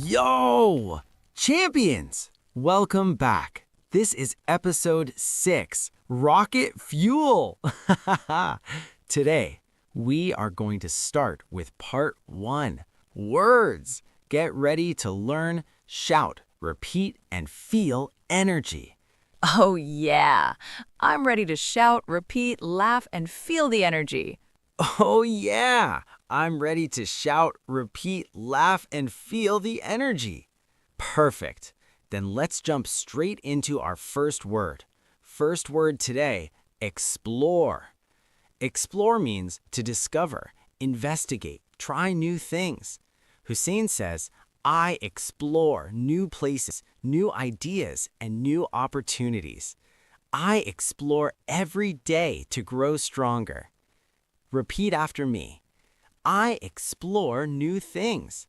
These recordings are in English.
Yo! Champions! Welcome back. This is episode 6, Rocket Fuel. Today, we are going to start with part 1, words. Get ready to learn, shout, repeat, and feel energy. Oh, yeah. I'm ready to shout, repeat, laugh, and feel the energy. Oh yeah! I'm ready to shout, repeat, laugh, and feel the energy. Perfect. Then let's jump straight into our first word. First word today, explore. Explore means to discover, investigate, try new things. Hussain says, I explore new places, new ideas, and new opportunities. I explore every day to grow stronger. Repeat after me. I explore new things.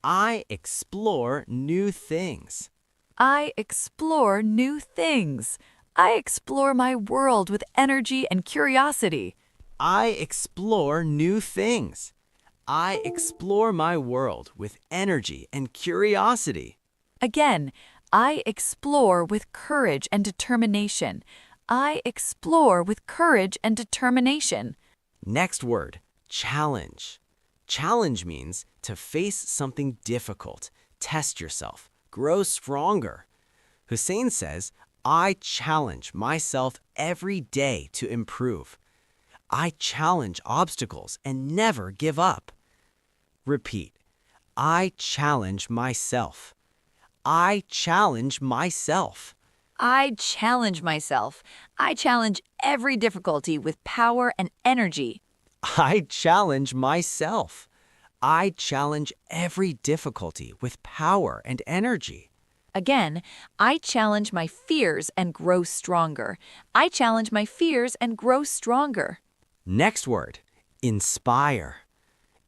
I explore new things. I explore new things. I explore my world with energy and curiosity. I explore new things. I explore my world with energy and curiosity. Again, I explore with courage and determination. I explore with courage and determination. Next word, challenge. Challenge means to face something difficult, test yourself, grow stronger. Hussain says, I challenge myself every day to improve. I challenge obstacles and never give up. Repeat, I challenge myself. I challenge myself. I challenge myself. I challenge every difficulty with power and energy. I challenge myself. I challenge every difficulty with power and energy. Again, I challenge my fears and grow stronger. I challenge my fears and grow stronger. Next word, inspire.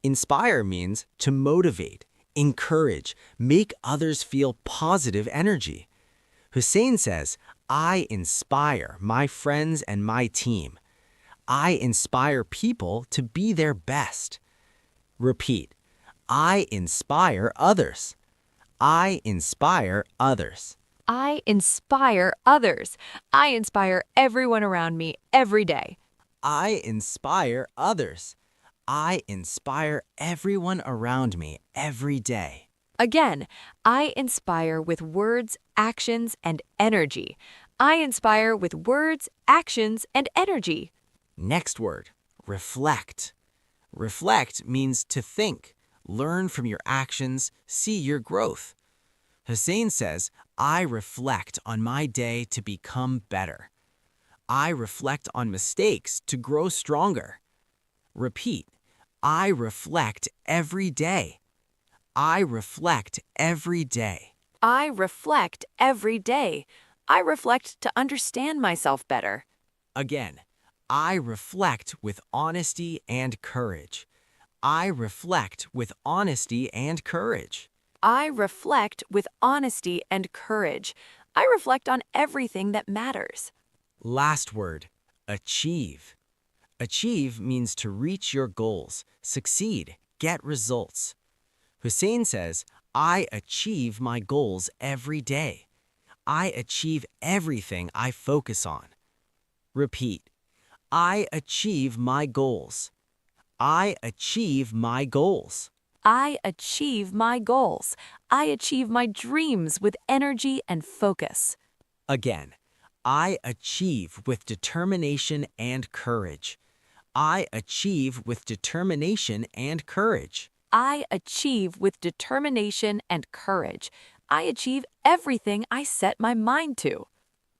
Inspire means to motivate, encourage, make others feel positive energy. Hussain says, I inspire my friends and my team. I inspire people to be their best. Repeat, I inspire others. I inspire others. I inspire others. I inspire everyone around me every day. I inspire others. I inspire everyone around me every day. Again, I inspire with words, actions, and energy. I inspire with words, actions, and energy. Next word, reflect. Reflect means to think, learn from your actions, see your growth. Hussain says, I reflect on my day to become better. I reflect on mistakes to grow stronger. Repeat, I reflect every day. I reflect every day. I reflect every day. I reflect to understand myself better. Again, I reflect with honesty and courage. I reflect with honesty and courage. I reflect with honesty and courage. I reflect on everything that matters. Last word, achieve. Achieve means to reach your goals, succeed, get results. Hussain says, I achieve my goals every day. I achieve everything I focus on. Repeat, I achieve my goals. I achieve my goals. I achieve my goals. I achieve my dreams with energy and focus. Again, I achieve with determination and courage. I achieve with determination and courage. I achieve with determination and courage. I achieve everything I set my mind to.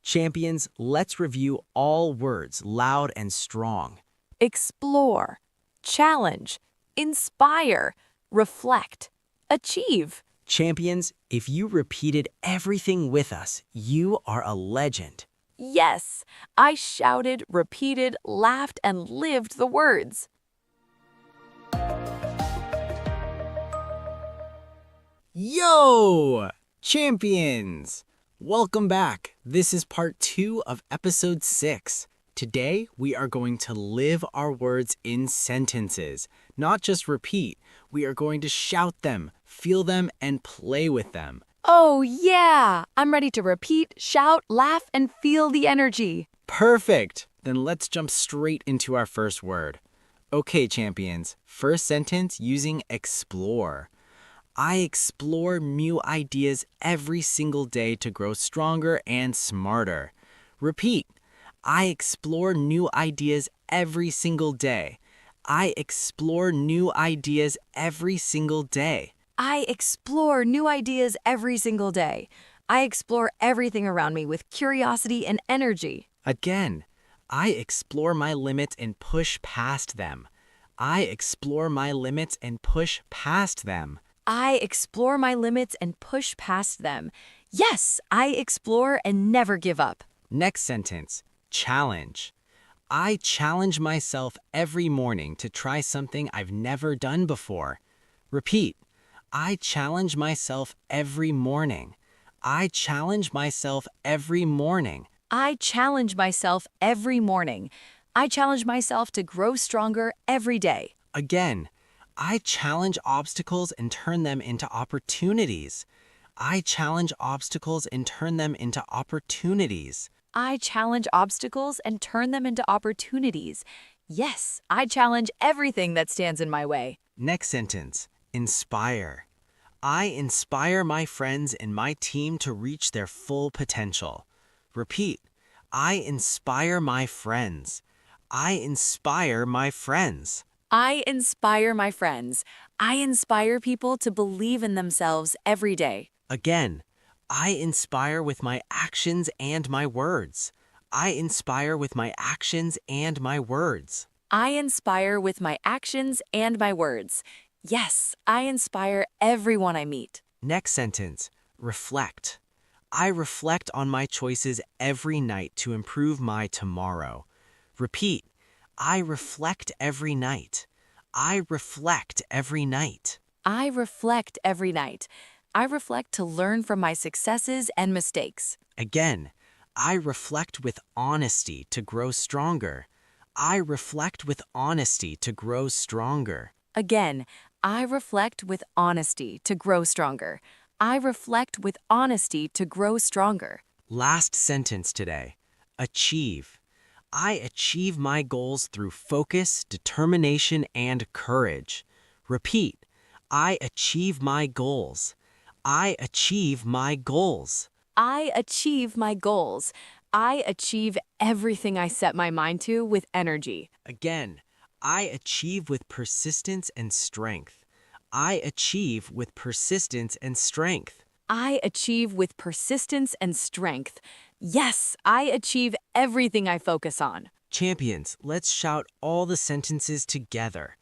Champions, let's review all words loud and strong. Explore, challenge, inspire, reflect, achieve. Champions, if you repeated everything with us, you are a legend. Yes, I shouted, repeated, laughed, and lived the words. Yo! Champions! Welcome back. This is part 2 of episode 6. Today, we are going to live our words in sentences, not just repeat. We are going to shout them, feel them, and play with them. Oh, yeah! I'm ready to repeat, shout, laugh, and feel the energy. Perfect! Then let's jump straight into our first word. Okay, champions. First sentence using explore. I explore new ideas every single day to grow stronger and smarter. Repeat. I explore new ideas every single day. I explore new ideas every single day. I explore new ideas every single day. I explore everything around me with curiosity and energy. Again, I explore my limits and push past them. I explore my limits and push past them. I explore my limits and push past them. Yes, I explore and never give up. Next sentence, challenge. I challenge myself every morning to try something I've never done before. Repeat. I challenge myself every morning. I challenge myself every morning. I challenge myself every morning. I challenge myself to grow stronger every day. Again, I challenge obstacles and turn them into opportunities. I challenge obstacles and turn them into opportunities. I challenge obstacles and turn them into opportunities. Yes, I challenge everything that stands in my way. Next sentence, inspire. I inspire my friends and my team to reach their full potential. Repeat. I inspire my friends. I inspire my friends. I inspire my friends. I inspire people to believe in themselves every day. Again, I inspire with my actions and my words. I inspire with my actions and my words. I inspire with my actions and my words. Yes, I inspire everyone I meet. Next sentence, reflect. I reflect on my choices every night to improve my tomorrow. Repeat. I reflect every night. I reflect every night. I reflect every night. I reflect to learn from my successes and mistakes. Again, I reflect with honesty to grow stronger. I reflect with honesty to grow stronger. Again, I reflect with honesty to grow stronger. I reflect with honesty to grow stronger. Last sentence today. Achieve. I achieve my goals through focus, determination, and courage. Repeat. I achieve my goals. I achieve my goals. I achieve my goals. I achieve everything I set my mind to with energy. Again, I achieve with persistence and strength. I achieve with persistence and strength. I achieve with persistence and strength. Yes, I achieve everything I focus on. Champions, let's shout all the sentences together.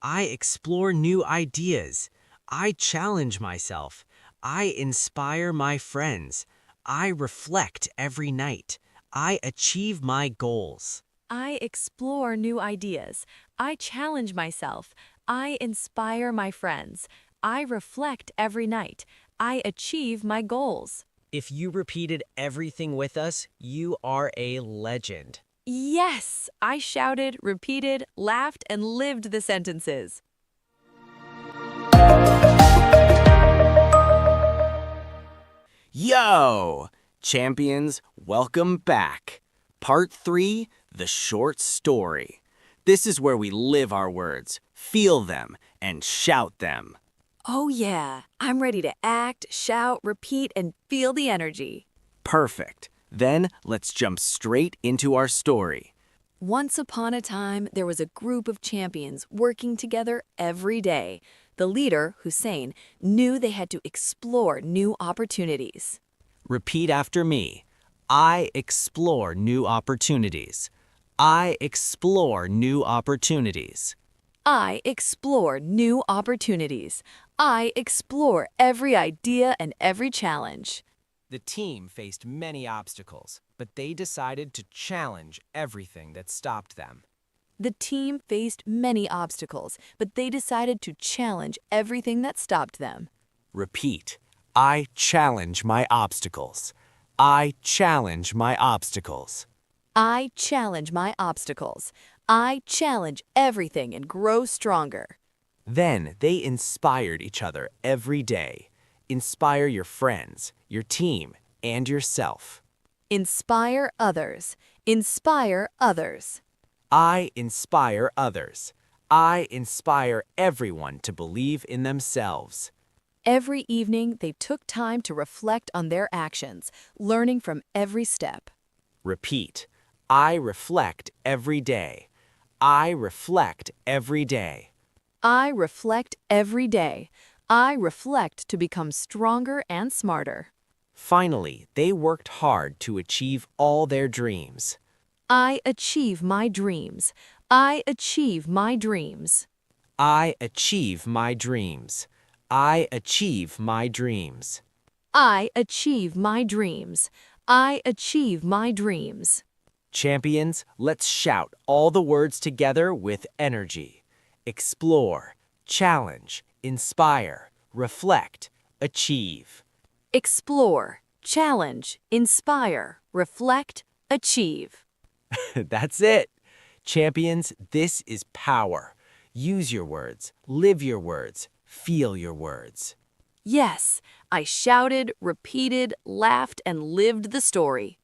I explore new ideas. I challenge myself. I inspire my friends. I reflect every night. I achieve my goals. I explore new ideas. I challenge myself. I inspire my friends. I reflect every night. I achieve my goals. If you repeated everything with us, you are a legend. Yes, I shouted, repeated, laughed, and lived the sentences. Yo! Champions, welcome back. Part 3, the short story. This is where we live our words, feel them, and shout them. Oh yeah, I'm ready to act, shout, repeat, and feel the energy. Perfect. Then let's jump straight into our story. Once upon a time, there was a group of champions working together every day. The leader, Hussain, knew they had to explore new opportunities. Repeat after me. I explore new opportunities. I explore new opportunities. I explore new opportunities. I explore every idea and every challenge. The team faced many obstacles, but they decided to challenge everything that stopped them. The team faced many obstacles, but they decided to challenge everything that stopped them. Repeat. I challenge my obstacles. I challenge my obstacles. I challenge my obstacles. I challenge everything and grow stronger. Then they inspired each other every day. Inspire your friends, your team, and yourself. Inspire others. Inspire others. I inspire others. I inspire everyone to believe in themselves. Every evening, they took time to reflect on their actions, learning from every step. Repeat. I reflect every day. I reflect every day. I reflect every day. I reflect to become stronger and smarter. Finally, they worked hard to achieve all their dreams. I achieve my dreams. I achieve my dreams. I achieve my dreams. I achieve my dreams. I achieve my dreams. I achieve my dreams. Champions, let's shout all the words together with energy. Explore, challenge, inspire, reflect, achieve. Explore, challenge, inspire, reflect, achieve. That's it. Champions, this is power. Use your words, live your words, feel your words. Yes, I shouted, repeated, laughed, and lived the story.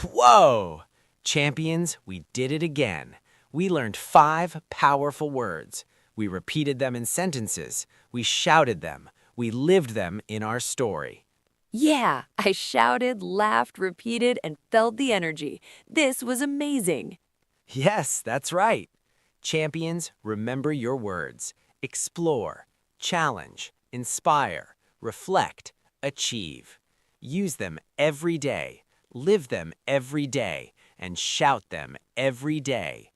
Whoa! Champions, we did it again. We learned 5 powerful words. We repeated them in sentences. We shouted them. We lived them in our story. Yeah, I shouted, laughed, repeated, and felt the energy. This was amazing. Yes, that's right. Champions, remember your words. Explore, challenge, inspire, reflect, achieve. Use them every day. Live them every day. And shout them every day.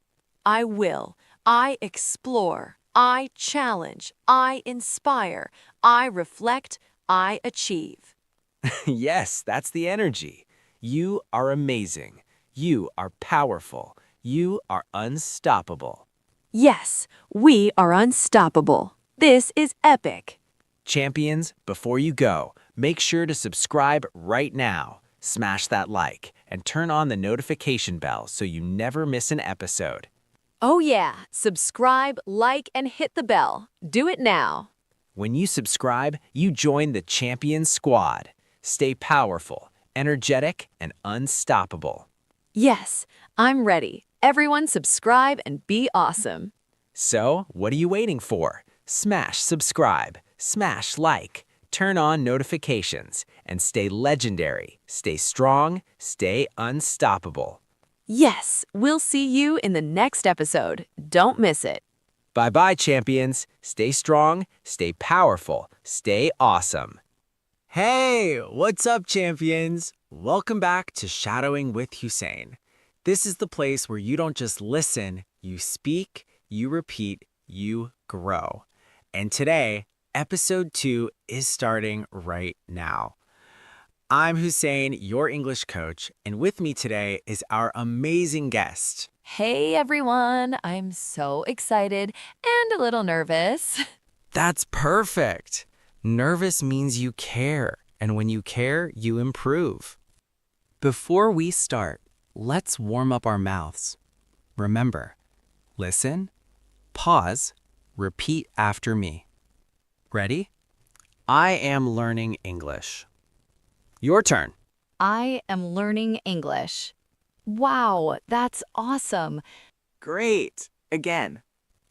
I will. I explore. I challenge. I inspire. I reflect. I achieve. Yes, that's the energy. You are amazing. You are powerful. You are unstoppable. Yes, we are unstoppable. This is epic. Champions, before you go, make sure to subscribe right now. Smash that like and turn on the notification bell so you never miss an episode. Oh yeah, subscribe, like, and hit the bell. Do it now. When you subscribe, you join the Champion Squad. Stay powerful, energetic, and unstoppable. Yes, I'm ready. Everyone subscribe and be awesome. So, what are you waiting for? Smash subscribe, smash like, turn on notifications, and stay legendary, stay strong, stay unstoppable. Yes, we'll see you in the next episode. Don't miss it. Bye-bye, champions. Stay strong, stay powerful, stay awesome. Hey, what's up, champions? Welcome back to Shadowing with Hussain. This is the place where you don't just listen, you speak, you repeat, you grow. And today, episode 2 is starting right now. I'm Hussain, your English coach, and with me today is our amazing guest. Hey everyone, I'm so excited and a little nervous. That's perfect. Nervous means you care, and when you care, you improve. Before we start, let's warm up our mouths. Remember, listen, pause, repeat after me. Ready? I am learning English. Your turn. I am learning English. Wow, that's awesome. Great. Again.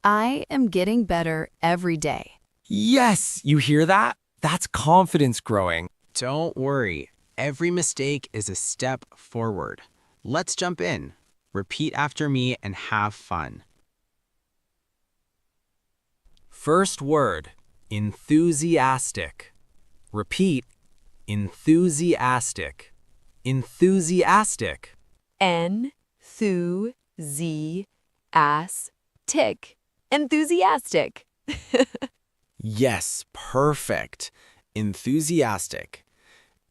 I am getting better every day. Yes, you hear that? That's confidence growing. Don't worry. Every mistake is a step forward. Let's jump in. Repeat after me and have fun. First word, enthusiastic. Repeat, enthusiastic. Enthusiastic. Enthusiastic. Enthusiastic. Yes, perfect. Enthusiastic.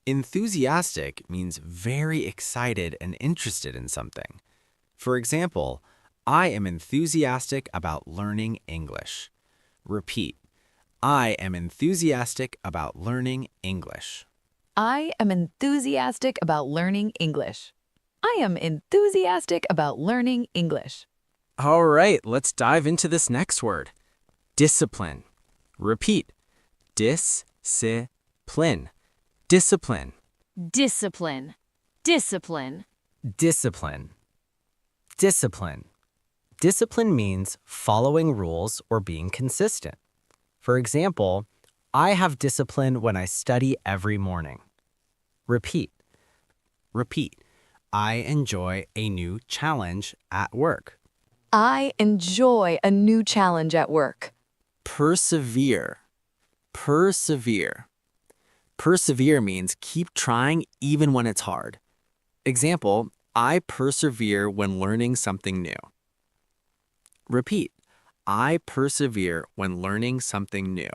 Enthusiastic means very excited and interested in something. For example, I am enthusiastic about learning English. Repeat. I am enthusiastic about learning English. I am enthusiastic about learning English. I am enthusiastic about learning English. All right, let's dive into this next word. Discipline. Repeat. Discipline. Discipline. Discipline. Discipline. Discipline. Discipline. Discipline means following rules or being consistent. For example, I have discipline when I study every morning. Repeat. Repeat. I enjoy a new challenge at work. I enjoy a new challenge at work. Persevere. Persevere. Persevere means keep trying even when it's hard. Example, I persevere when learning something new. Repeat. I persevere when learning something new.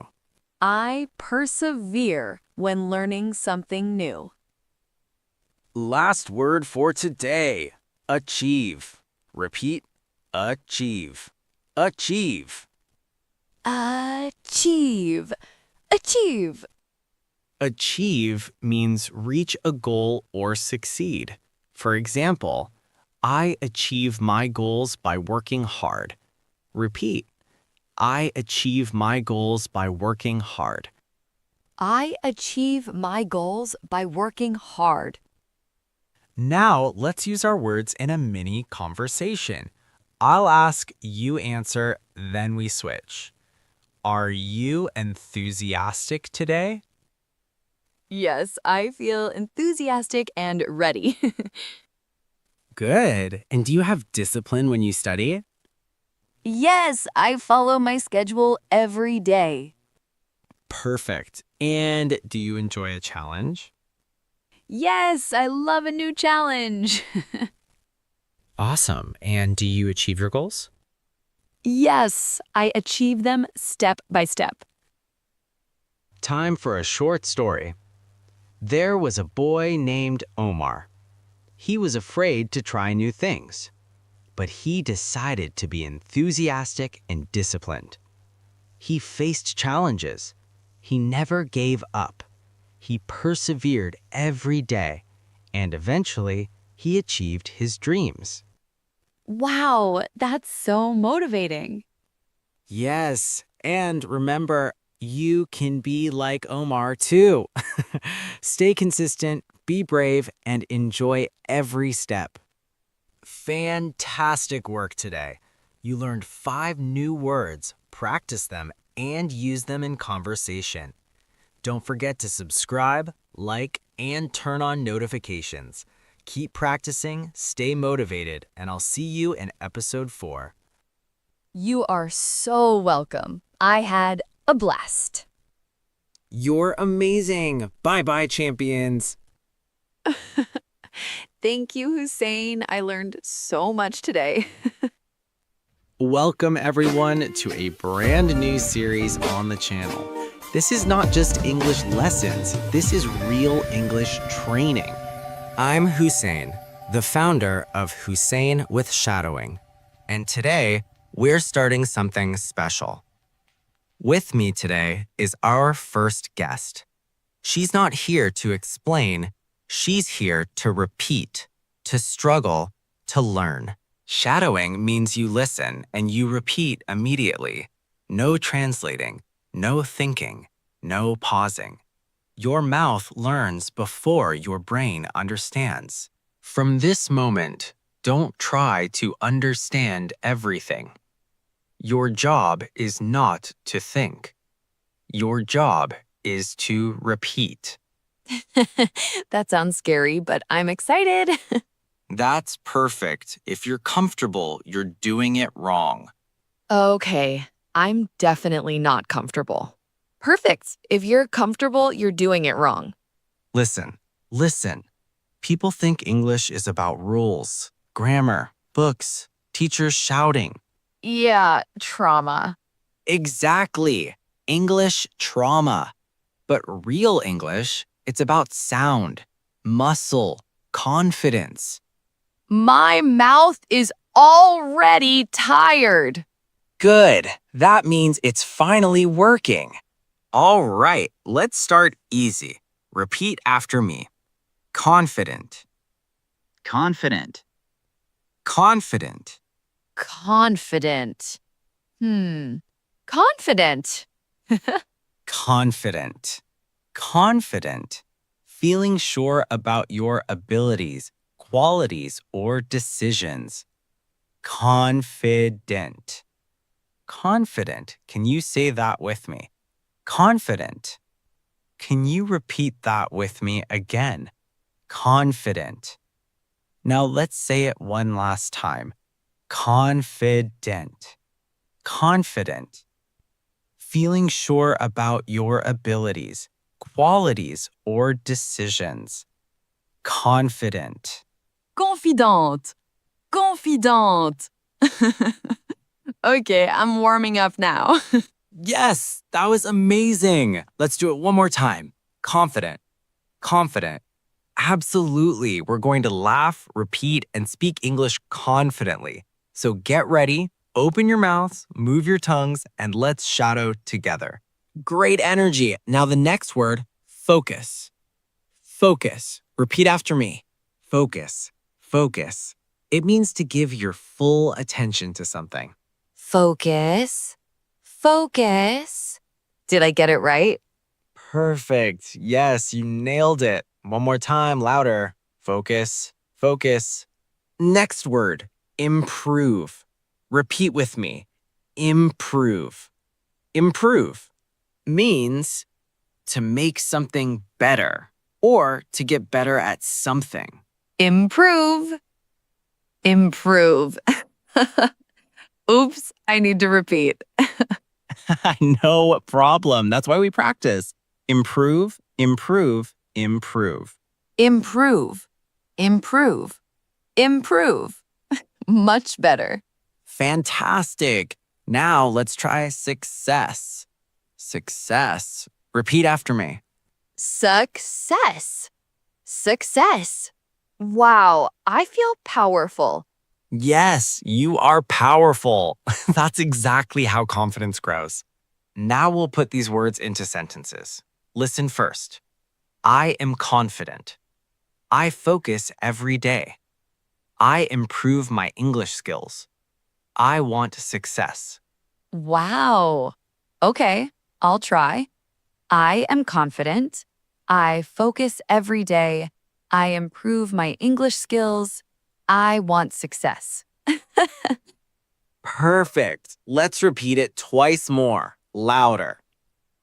I persevere when learning something new. Last word for today. Achieve. Repeat. Achieve. Achieve. Achieve. Achieve. Achieve means reach a goal or succeed. For example, I achieve my goals by working hard. Repeat. I achieve my goals by working hard. I achieve my goals by working hard. Now, let's use our words in a mini conversation. I'll ask, you answer, then we switch. Are you enthusiastic today? Yes, I feel enthusiastic and ready. Good. And do you have discipline when you study? Yes, I follow my schedule every day. Perfect. And do you enjoy a challenge? Yes, I love a new challenge. Awesome. And do you achieve your goals? Yes, I achieve them step by step. Time for a short story. There was a boy named Omar. He was afraid to try new things, but he decided to be enthusiastic and disciplined. He faced challenges. He never gave up. He persevered every day, and eventually he achieved his dreams. Wow, that's so motivating. Yes, and remember, you can be like Omar too. Stay consistent, be brave, and enjoy every step. Fantastic work today. You learned 5 new words, practice them, and use them in conversation. Don't forget to subscribe, like, and turn on notifications. Keep practicing, stay motivated, and I'll see you in episode 4. You are so welcome. I had a blast. You're amazing. Bye-bye, champions. Thank you, Hussain. I learned so much today. Welcome, everyone, to a brand new series on the channel. This is not just English lessons. This is real English training. I'm Hussain, the founder of Hussain with Shadowing. And today, we're starting something special. With me today is our first guest. She's not here to explain. She's here to repeat, to struggle, to learn. Shadowing means you listen and you repeat immediately. No translating, no thinking, no pausing. Your mouth learns before your brain understands. From this moment, don't try to understand everything. Your job is not to think. Your job is to repeat. That sounds scary, but I'm excited. That's perfect. If you're comfortable, you're doing it wrong. Okay, I'm definitely not comfortable. Perfect. If you're comfortable, you're doing it wrong. Listen. People think English is about rules, grammar, books, teachers shouting. Yeah, trauma. Exactly. English trauma. But real English, it's about sound, muscle, confidence. My mouth is already tired. Good. That means it's finally working. All right, let's start easy. Repeat after me. Confident. Confident. Confident. Confident. Confident. Confident. Confident. Feeling sure about your abilities, qualities, or decisions. Confident. Confident. Can you say that with me? Confident. Can you repeat that with me again? Confident. Now let's say it one last time. Confident. Confident. Feeling sure about your abilities, qualities, or decisions. Confident. Confidente. Confidente. Okay, I'm warming up now. Yes, that was amazing. Let's do it one more time. Confident. Confident. Absolutely. We're going to laugh, repeat, and speak English confidently. So get ready, open your mouths, move your tongues, and let's shadow together. Great energy. Now the next word, focus. Focus. Repeat after me. Focus. Focus. It means to give your full attention to something. Focus. Focus. Did I get it right? Perfect. Yes, you nailed it. One more time, louder. Focus. Focus. Next word, improve. Repeat with me. Improve. Improve means to make something better or to get better at something. Improve. Improve. Oops, I need to repeat. No problem. That's why we practice. Improve, improve, improve. Improve. Improve. Improve. Much better. Fantastic. Now let's try success. Success. Repeat after me. Success. Success. Wow, I feel powerful. Yes, you are powerful. That's exactly how confidence grows. Now we'll put these words into sentences. Listen first. I am confident. I focus every day. I improve my English skills. I want success. Wow. Okay, I'll try. I am confident. I focus every day. I improve my English skills. I want success. Perfect. Let's repeat it twice more, louder.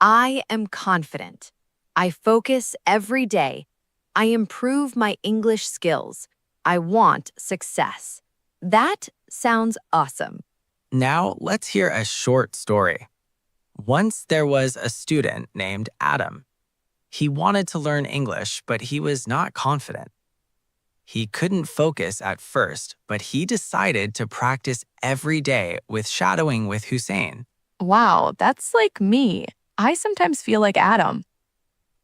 I am confident. I focus every day. I improve my English skills. I want success. That sounds awesome. Now let's hear a short story. Once there was a student named Adam. He wanted to learn English, but he was not confident. He couldn't focus at first, but he decided to practice every day with shadowing with Hussain. Wow, that's like me. I sometimes feel like Adam.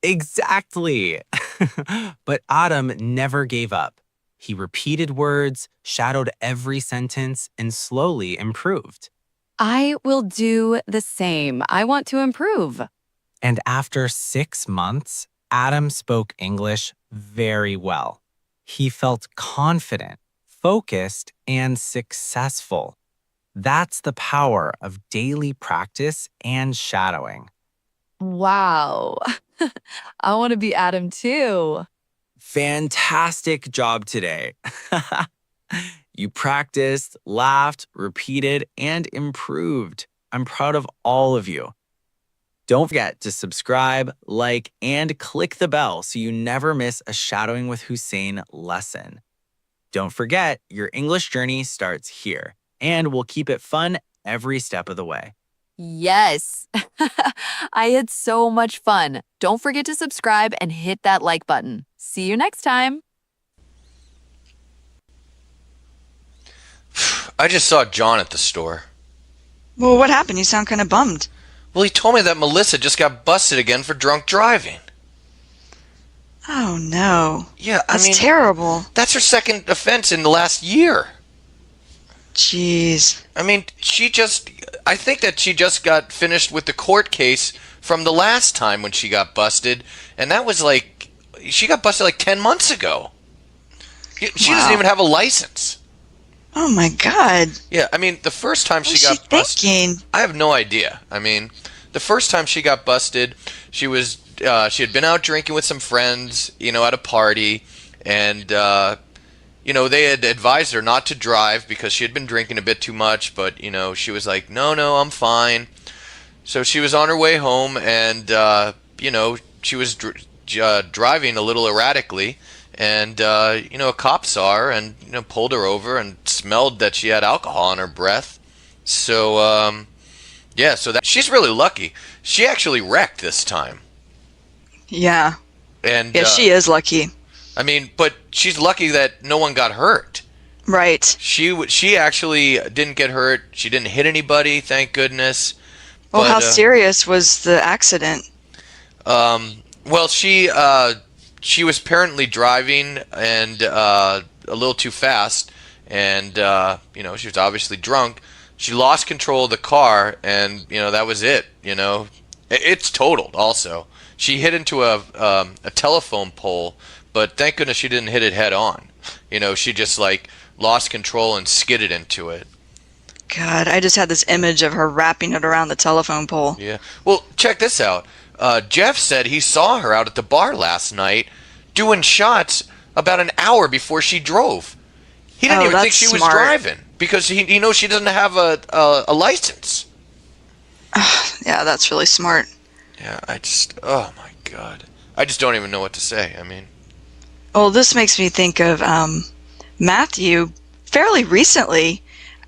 Exactly. But Adam never gave up. He repeated words, shadowed every sentence, and slowly improved. I will do the same. I want to improve. And after 6 months, Adam spoke English very well. He felt confident, focused, and successful. That's the power of daily practice and shadowing. Wow. I want to be Adam too. Fantastic job today. You practiced, laughed, repeated, and improved. I'm proud of all of you. Don't forget to subscribe, like, and click the bell so you never miss a Shadowing with Hussain lesson. Don't forget, your English journey starts here, and we'll keep it fun every step of the way. Yes. I had so much fun. Don't forget to subscribe and hit that like button. See you next time. I just saw John at the store. Well, what happened? You sound kind of bummed. Well, he told me that Melissa just got busted again for drunk driving. Oh, no. Yeah, That's terrible. That's her second offense in the last year. Jeez. I mean, I think that she just got finished with the court case from the last time when she got busted, and that was she got busted like 10 months ago. She doesn't even have a license. Oh my God. Yeah, I mean, the first time What she was got she busted, thinking? I have no idea. I mean, the first time she got busted, she had been out drinking with some friends, at a party, and they had advised her not to drive because she had been drinking a bit too much, but she was like, no, I'm fine. So she was on her way home, and she was driving a little erratically. And, a cop saw her and, pulled her over and smelled that she had alcohol in her breath. So, she's really lucky. She actually wrecked this time. Yeah. And Yeah, she is lucky. I mean, but she's lucky that no one got hurt. Right. She actually didn't get hurt. She didn't hit anybody, thank goodness. Well, But, how serious was the accident? Well, she was apparently driving and a little too fast, and she was obviously drunk. She lost control of the car, and that was it. It's totaled. Also, she hit into a telephone pole, but thank goodness she didn't hit it head on. She just lost control and skidded into it. God, I just had this image of her wrapping it around the telephone pole. Yeah. Well, check this out. Jeff said he saw her out at the bar last night doing shots about an hour before she drove. He didn't even think she was driving because he knows she doesn't have a license. Yeah, that's really smart. Yeah, oh my God. I just don't even know what to say. I mean. Well, this makes me think of Matthew fairly recently.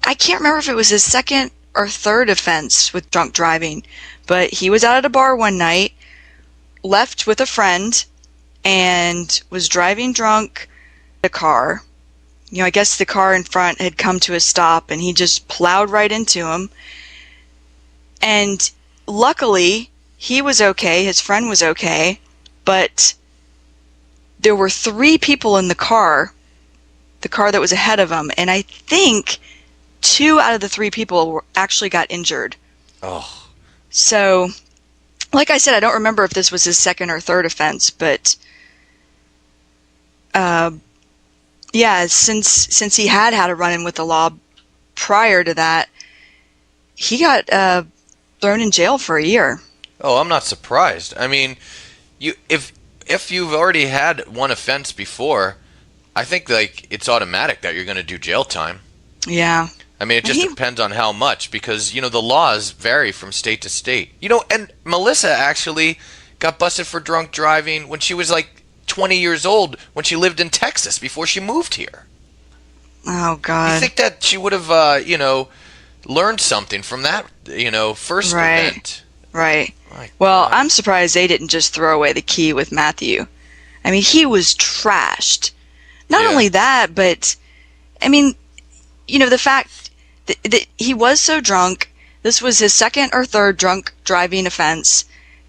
I can't remember if it was his second or third offense with drunk driving, but he was out at a bar one night, left with a friend, and was driving drunk a car. I guess the car in front had come to a stop, and he just plowed right into him. And luckily, he was okay, his friend was okay, but there were 3 people in the car that was ahead of him, and I think 2 out of the 3 people actually got injured. Oh. So, like I said, I don't remember if this was his second or third offense, but yeah, since he had a run-in with the law prior to that, he got thrown in jail for a year. Oh, I'm not surprised. I mean, if you've already had one offense before, I think it's automatic that you're going to do jail time. Yeah. I mean, it just depends on how much, because the laws vary from state to state. And Melissa actually got busted for drunk driving when she was 20 years old, when she lived in Texas before she moved here. Oh God. You think that she would have learned something from that first event? Right. My Well, God. I'm surprised they didn't just throw away the key with Matthew. I mean, he was trashed. Not only that, but I mean, the fact that he was so drunk, this was his second or third drunk driving offense,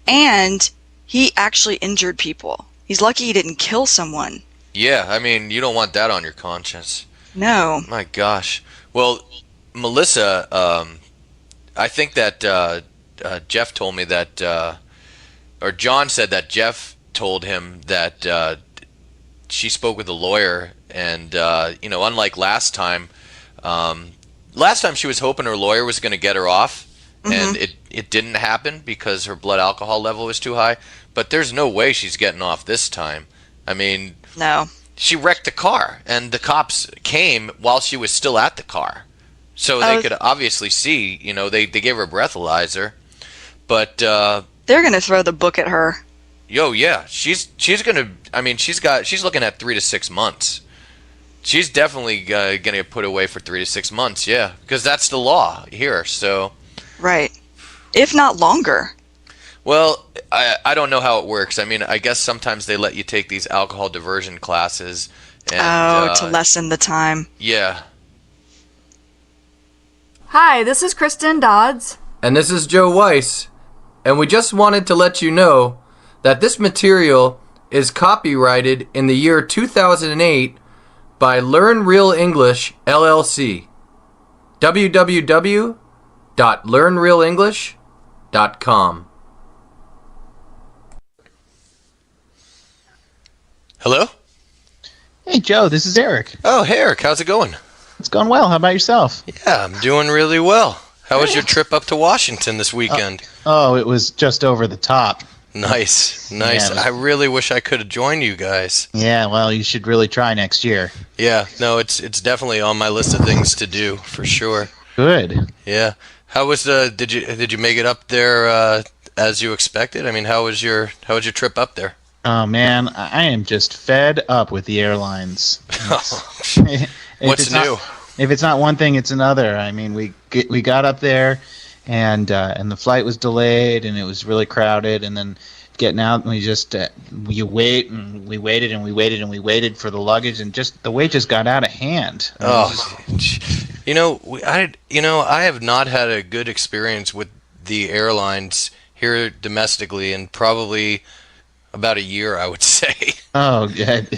and he actually injured people. He's lucky he didn't kill someone. Yeah, I mean, you don't want that on your conscience. No. My gosh. Well, Melissa, I think that Jeff told me that, or John said that Jeff told him that she spoke with a lawyer, and unlike last time she was hoping her lawyer was going to get her off, and it didn't happen because her blood alcohol level was too high. But there's no way she's getting off this time. I mean, No. she wrecked the car, and the cops came while she was still at the car, so they could obviously see. They gave her a breathalyzer, but They're going to throw the book at her. yeah, she's gonna. I mean, she's looking at 3 to 6 months. She's definitely gonna get put away for 3 to 6 months. Yeah, because that's the law here. So, Right. If not longer. well, I don't know how it works. I mean, I guess sometimes they let you take these alcohol diversion classes. And, to lessen the time. Yeah. Hi, this is Kristen Dodds. And this is Joe Weiss, and we just wanted to let you know that this material is copyrighted in the year 2008 by Learn Real English, LLC. www.learnrealenglish.com. Hello? Hey, Hey, Joe, this is Eric. Oh, hey, Eric, how's it going? It's going well. How about yourself? Yeah, I'm doing really well. How was your trip up to Washington this weekend? Oh, it was just over the top. Nice. Yeah, I really wish I could have joined you guys. Yeah, well, you should really try next year. Yeah, no, it's definitely on my list of things to do for sure. Good. Yeah. How was did you make it up there as you expected? I mean, how was your trip up there? Oh, man, I am just fed up with the airlines. What's new? If it's not one thing, it's another. I mean, we got up there, and the flight was delayed, and it was really crowded, and then getting out, and we wait, and we waited, and we waited, and we waited for the luggage, and just the wait just got out of hand. I have not had a good experience with the airlines here domestically in probably about a year, I would say. Oh,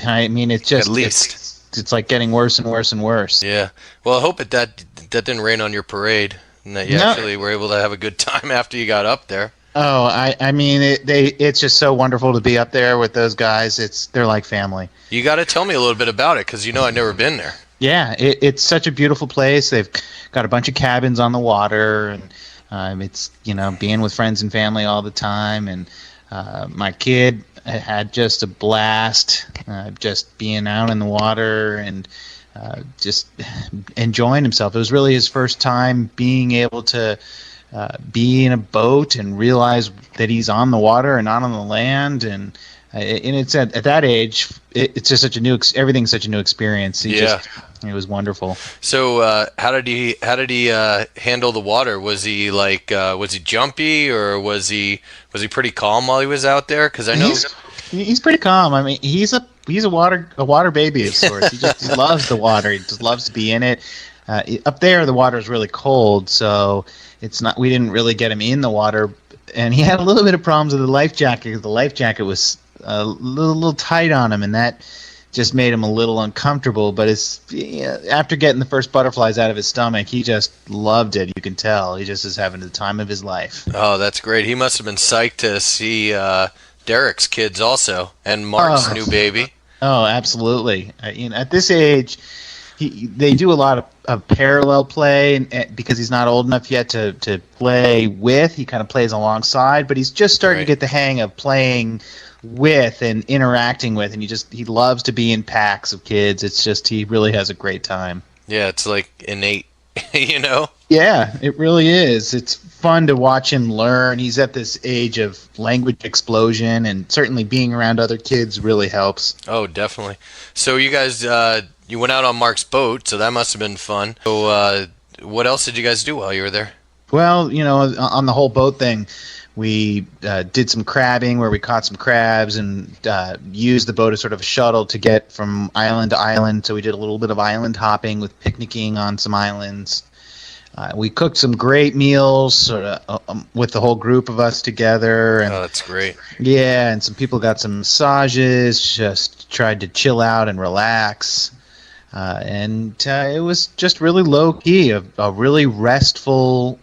I mean, it's just At least. It's like getting worse and worse and worse. Yeah. Well, I hope that didn't rain on your parade, and that you actually were able to have a good time after you got up there. Oh, I mean, it's just so wonderful to be up there with those guys. They're like family. You got to tell me a little bit about it, because I've never been there. Yeah, it's such a beautiful place. They've got a bunch of cabins on the water, and it's being with friends and family all the time. And my kid had just a blast, just being out in the water and just enjoying himself. It was really his first time being able to be in a boat and realize that he's on the water and not on the land. And it's at that age, it's just such a new everything's such a new experience. It was wonderful. So how did he handle the water? Was he was he jumpy, or was he pretty calm while he was out there? Because I know he's pretty calm. I mean, he's a water baby of sorts. He loves the water. He just loves to be in it. Up there, the water is really cold, so we didn't really get him in the water, and he had a little bit of problems with the life jacket. The life jacket was a little tight on him, and that just made him a little uncomfortable. But after getting the first butterflies out of his stomach, he just loved it. You can tell he just is having the time of his life. Oh, that's great. He must have been psyched to see Derek's kids also, and Mark's new baby. Oh, absolutely. At this age, they do a lot of parallel play, and because he's not old enough yet to play with, he kind of plays alongside, but he's just starting to get the hang of playing with and interacting with, and he loves to be in packs of kids. It's just he really has a great time. Yeah, it's like innate, Yeah, it really is. It's fun to watch him learn. He's at this age of language explosion, and certainly being around other kids really helps. Oh, definitely. So you guys, you went out on Mark's boat, so that must have been fun. So what else did you guys do while you were there? Well, on the whole boat thing, we did some crabbing where we caught some crabs and used the boat as sort of a shuttle to get from island to island. So we did a little bit of island hopping with picnicking on some islands. We cooked some great meals sort of, with the whole group of us together. And, oh, that's great. Yeah, and some people got some massages, just tried to chill out and relax. And it was just really low-key, a really restful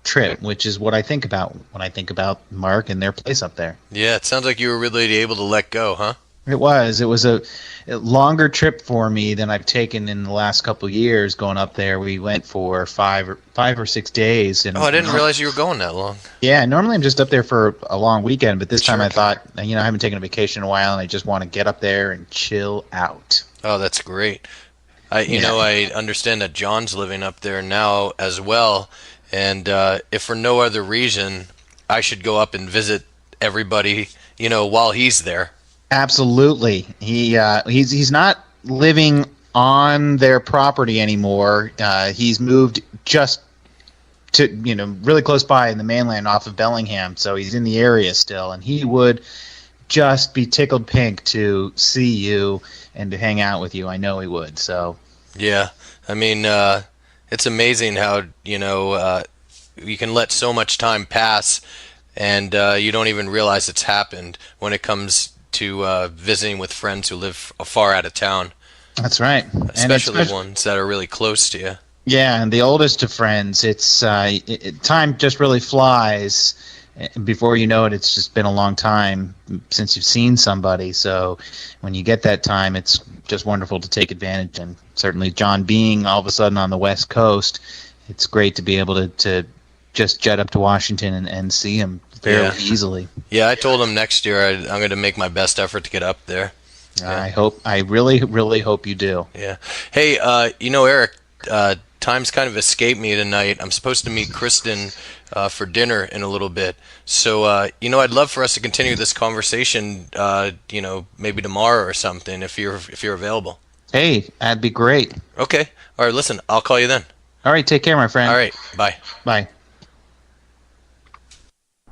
trip, which is what I think about when I think about Mark and their place up there. Yeah, it sounds like you were really able to let go, huh? It was a longer trip for me than I've taken in the last couple of years going up there. We went for 5 or 6 days. And, I didn't realize you were going that long. Yeah, normally I'm just up there for a long weekend, but this time I thought, I haven't taken a vacation in a while, and I just want to get up there and chill out. Oh, that's great. I understand that John's living up there now as well, and if for no other reason, I should go up and visit everybody, while he's there. Absolutely. He's not living on their property anymore. He's moved just to really close by in the mainland off of Bellingham, so he's in the area still, and he would just be tickled pink to see you and to hang out with you. I know he would. So yeah, I mean, it's amazing how you can let so much time pass, and you don't even realize it's happened when it comes to visiting with friends who live far out of town. That's right. Especially ones that are really close to you. Yeah, and the oldest of friends, it's time just really flies. And before you know it, it's just been a long time since you've seen somebody. So when you get that time, it's just wonderful to take advantage. And certainly John being all of a sudden on the West Coast, it's great to be able to just jet up to Washington and see him fairly easily. Yeah, I told him next year I'm going to make my best effort to get up there. Yeah. I really, really hope you do. Yeah. Hey, Eric, time's kind of escaped me tonight. I'm supposed to meet Kristen for dinner in a little bit. So, I'd love for us to continue this conversation, maybe tomorrow or something if you're available. Hey, that'd be great. Okay. All right, listen, I'll call you then. All right, take care, my friend. All right, bye. Bye.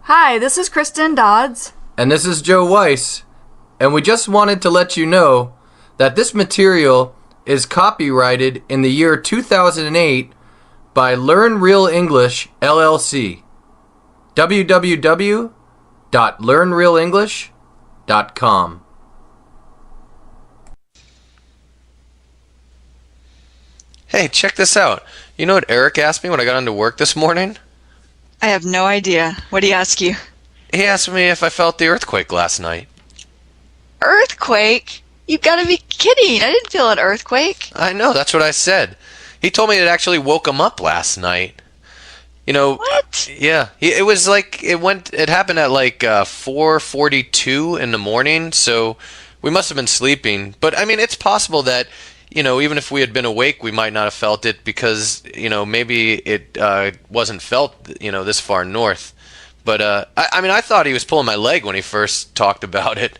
Hi, this is Kristen Dodds. And this is Joe Weiss. And we just wanted to let you know that this material is copyrighted in the year 2008 by Learn Real English, LLC. www.learnrealenglish.com. Hey, check this out. You know what Eric asked me when I got into work this morning? I have no idea. What did he ask you? He asked me if I felt the earthquake last night. Earthquake? You gotta be kidding. I didn't feel an earthquake. I know, that's what I said. He told me it actually woke him up last night. What? Yeah. It was like, it happened at like 4:42 in the morning, so we must have been sleeping. But, I mean, it's possible that, even if we had been awake, we might not have felt it because, maybe it wasn't felt, this far north. But, I thought he was pulling my leg when he first talked about it.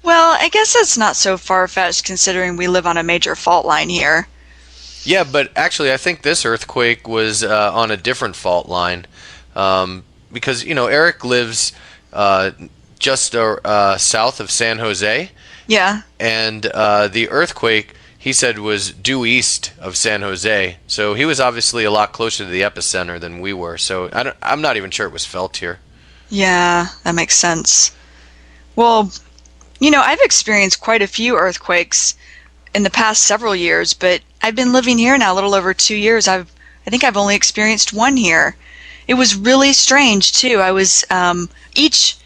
Well, I guess that's not so far-fetched considering we live on a major fault line here. Yeah, but actually I think this earthquake was on a different fault line because, Eric lives just south of San Jose. Yeah. And the earthquake, he said, was due east of San Jose. So he was obviously a lot closer to the epicenter than we were. So I'm not even sure it was felt here. Yeah, that makes sense. Well, I've experienced quite a few earthquakes in the past several years, but I've been living here now a little over 2 years. I think I've only experienced one here. It was really strange too. Each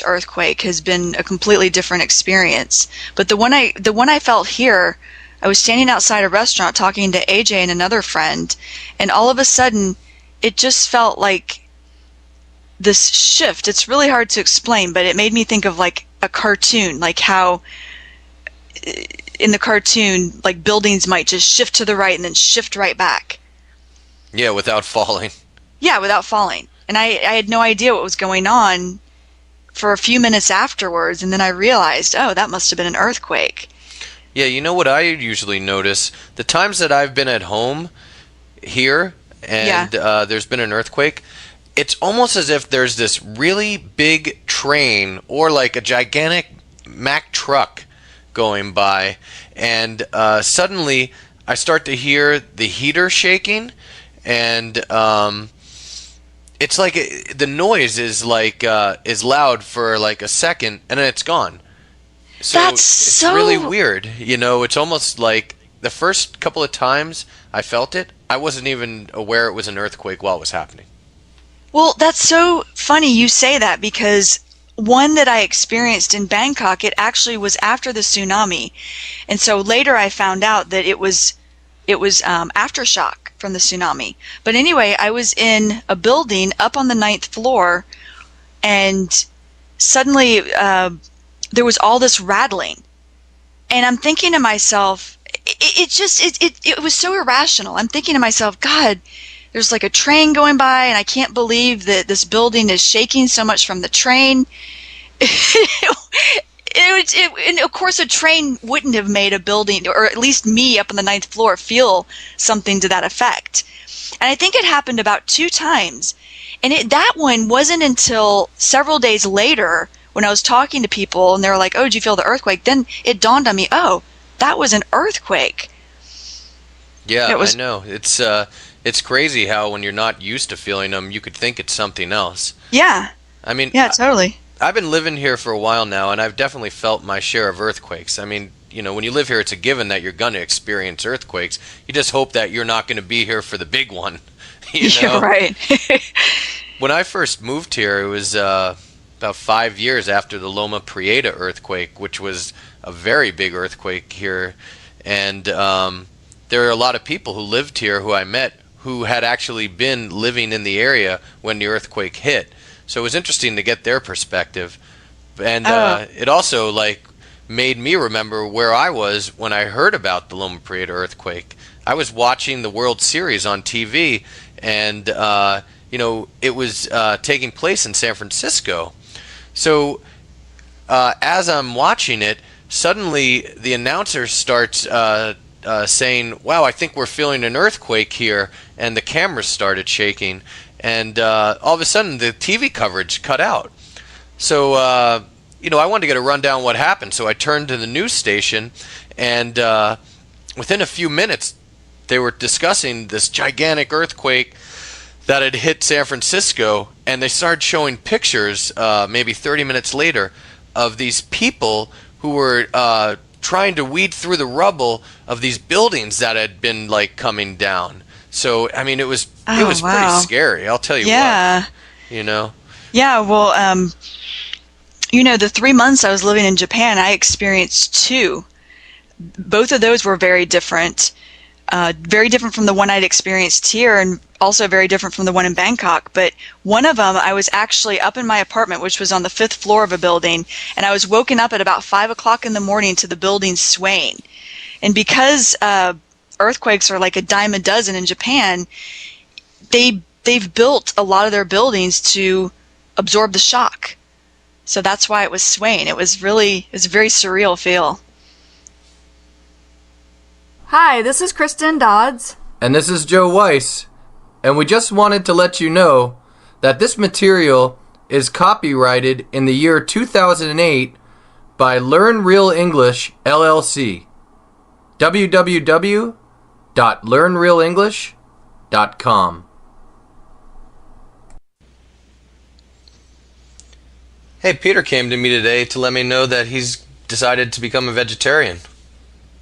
earthquake has been a completely different experience. But the one I felt here, I was standing outside a restaurant talking to AJ and another friend, and all of a sudden it just felt like this shift. It's really hard to explain, but it made me think of like a cartoon, like how in the cartoon, like buildings might just shift to the right and then shift right back. Yeah, without falling. Yeah, without falling. And I had no idea what was going on for a few minutes afterwards, and then I realized, oh, that must have been an earthquake. Yeah, you know what I usually notice? The times that I've been at home here and there's been an earthquake, it's almost as if there's this really big train or like a gigantic Mack truck going by, and suddenly I start to hear the heater shaking, and it's like the noise is like is loud for like a second, and then it's gone. So it's really weird. It's almost like the first couple of times I felt it, I wasn't even aware it was an earthquake while it was happening. Well, that's so funny you say that, because one that I experienced in Bangkok, it actually was after the tsunami. And so later I found out that it was aftershock from the tsunami. But anyway, I was in a building up on the 9th floor, and suddenly there was all this rattling. And I'm thinking to myself, it was so irrational. I'm thinking to myself, God, there's like a train going by, and I can't believe that this building is shaking so much from the train. And of course, a train wouldn't have made a building, or at least me up on the 9th floor, feel something to that effect. And I think it happened about 2 times. And that one wasn't until several days later when I was talking to people, and they were like, oh, did you feel the earthquake? Then it dawned on me, oh, that was an earthquake. Yeah, I know. It's crazy how when you're not used to feeling them, you could think it's something else. Yeah. I mean, yeah, totally. I've been living here for a while now, and I've definitely felt my share of earthquakes. I mean, when you live here, it's a given that you're going to experience earthquakes. You just hope that you're not going to be here for the big one. Yeah, right. When I first moved here, it was about 5 years after the Loma Prieta earthquake, which was a very big earthquake here. And there are a lot of people who lived here who I met who had actually been living in the area when the earthquake hit. So it was interesting to get their perspective. And it also like made me remember where I was when I heard about the Loma Prieta earthquake. I was watching the World Series on TV, and it was taking place in San Francisco. So as I'm watching it, suddenly the announcer starts saying, "Wow, I think we're feeling an earthquake here," and the cameras started shaking, and all of a sudden the TV coverage cut out. So I wanted to get a rundown on what happened, so I turned to the news station, and within a few minutes they were discussing this gigantic earthquake that had hit San Francisco, and they started showing pictures maybe 30 minutes later of these people who were trying to weed through the rubble of these buildings that had been like coming down. So I mean, it was wow. pretty scary. I'll tell you Yeah. what. Yeah, well, the 3 months I was living in Japan, I experienced two. Both of those were very different. Very different from the one I'd experienced here, and also very different from the one in Bangkok. But one of them, I was actually up in my apartment, which was on the 5th floor of a building, and I was woken up at about 5 o'clock in the morning to the building swaying. And because earthquakes are like a dime a dozen in Japan, they've built a lot of their buildings to absorb the shock. So that's why it was swaying. It was a very surreal feel. Hi, this is Kristen Dodds. And this is Joe Weiss. And we just wanted to let you know that this material is copyrighted in the year 2008 by Learn Real English, LLC. www.learnrealenglish.com. Hey, Peter came to me today to let me know that he's decided to become a vegetarian.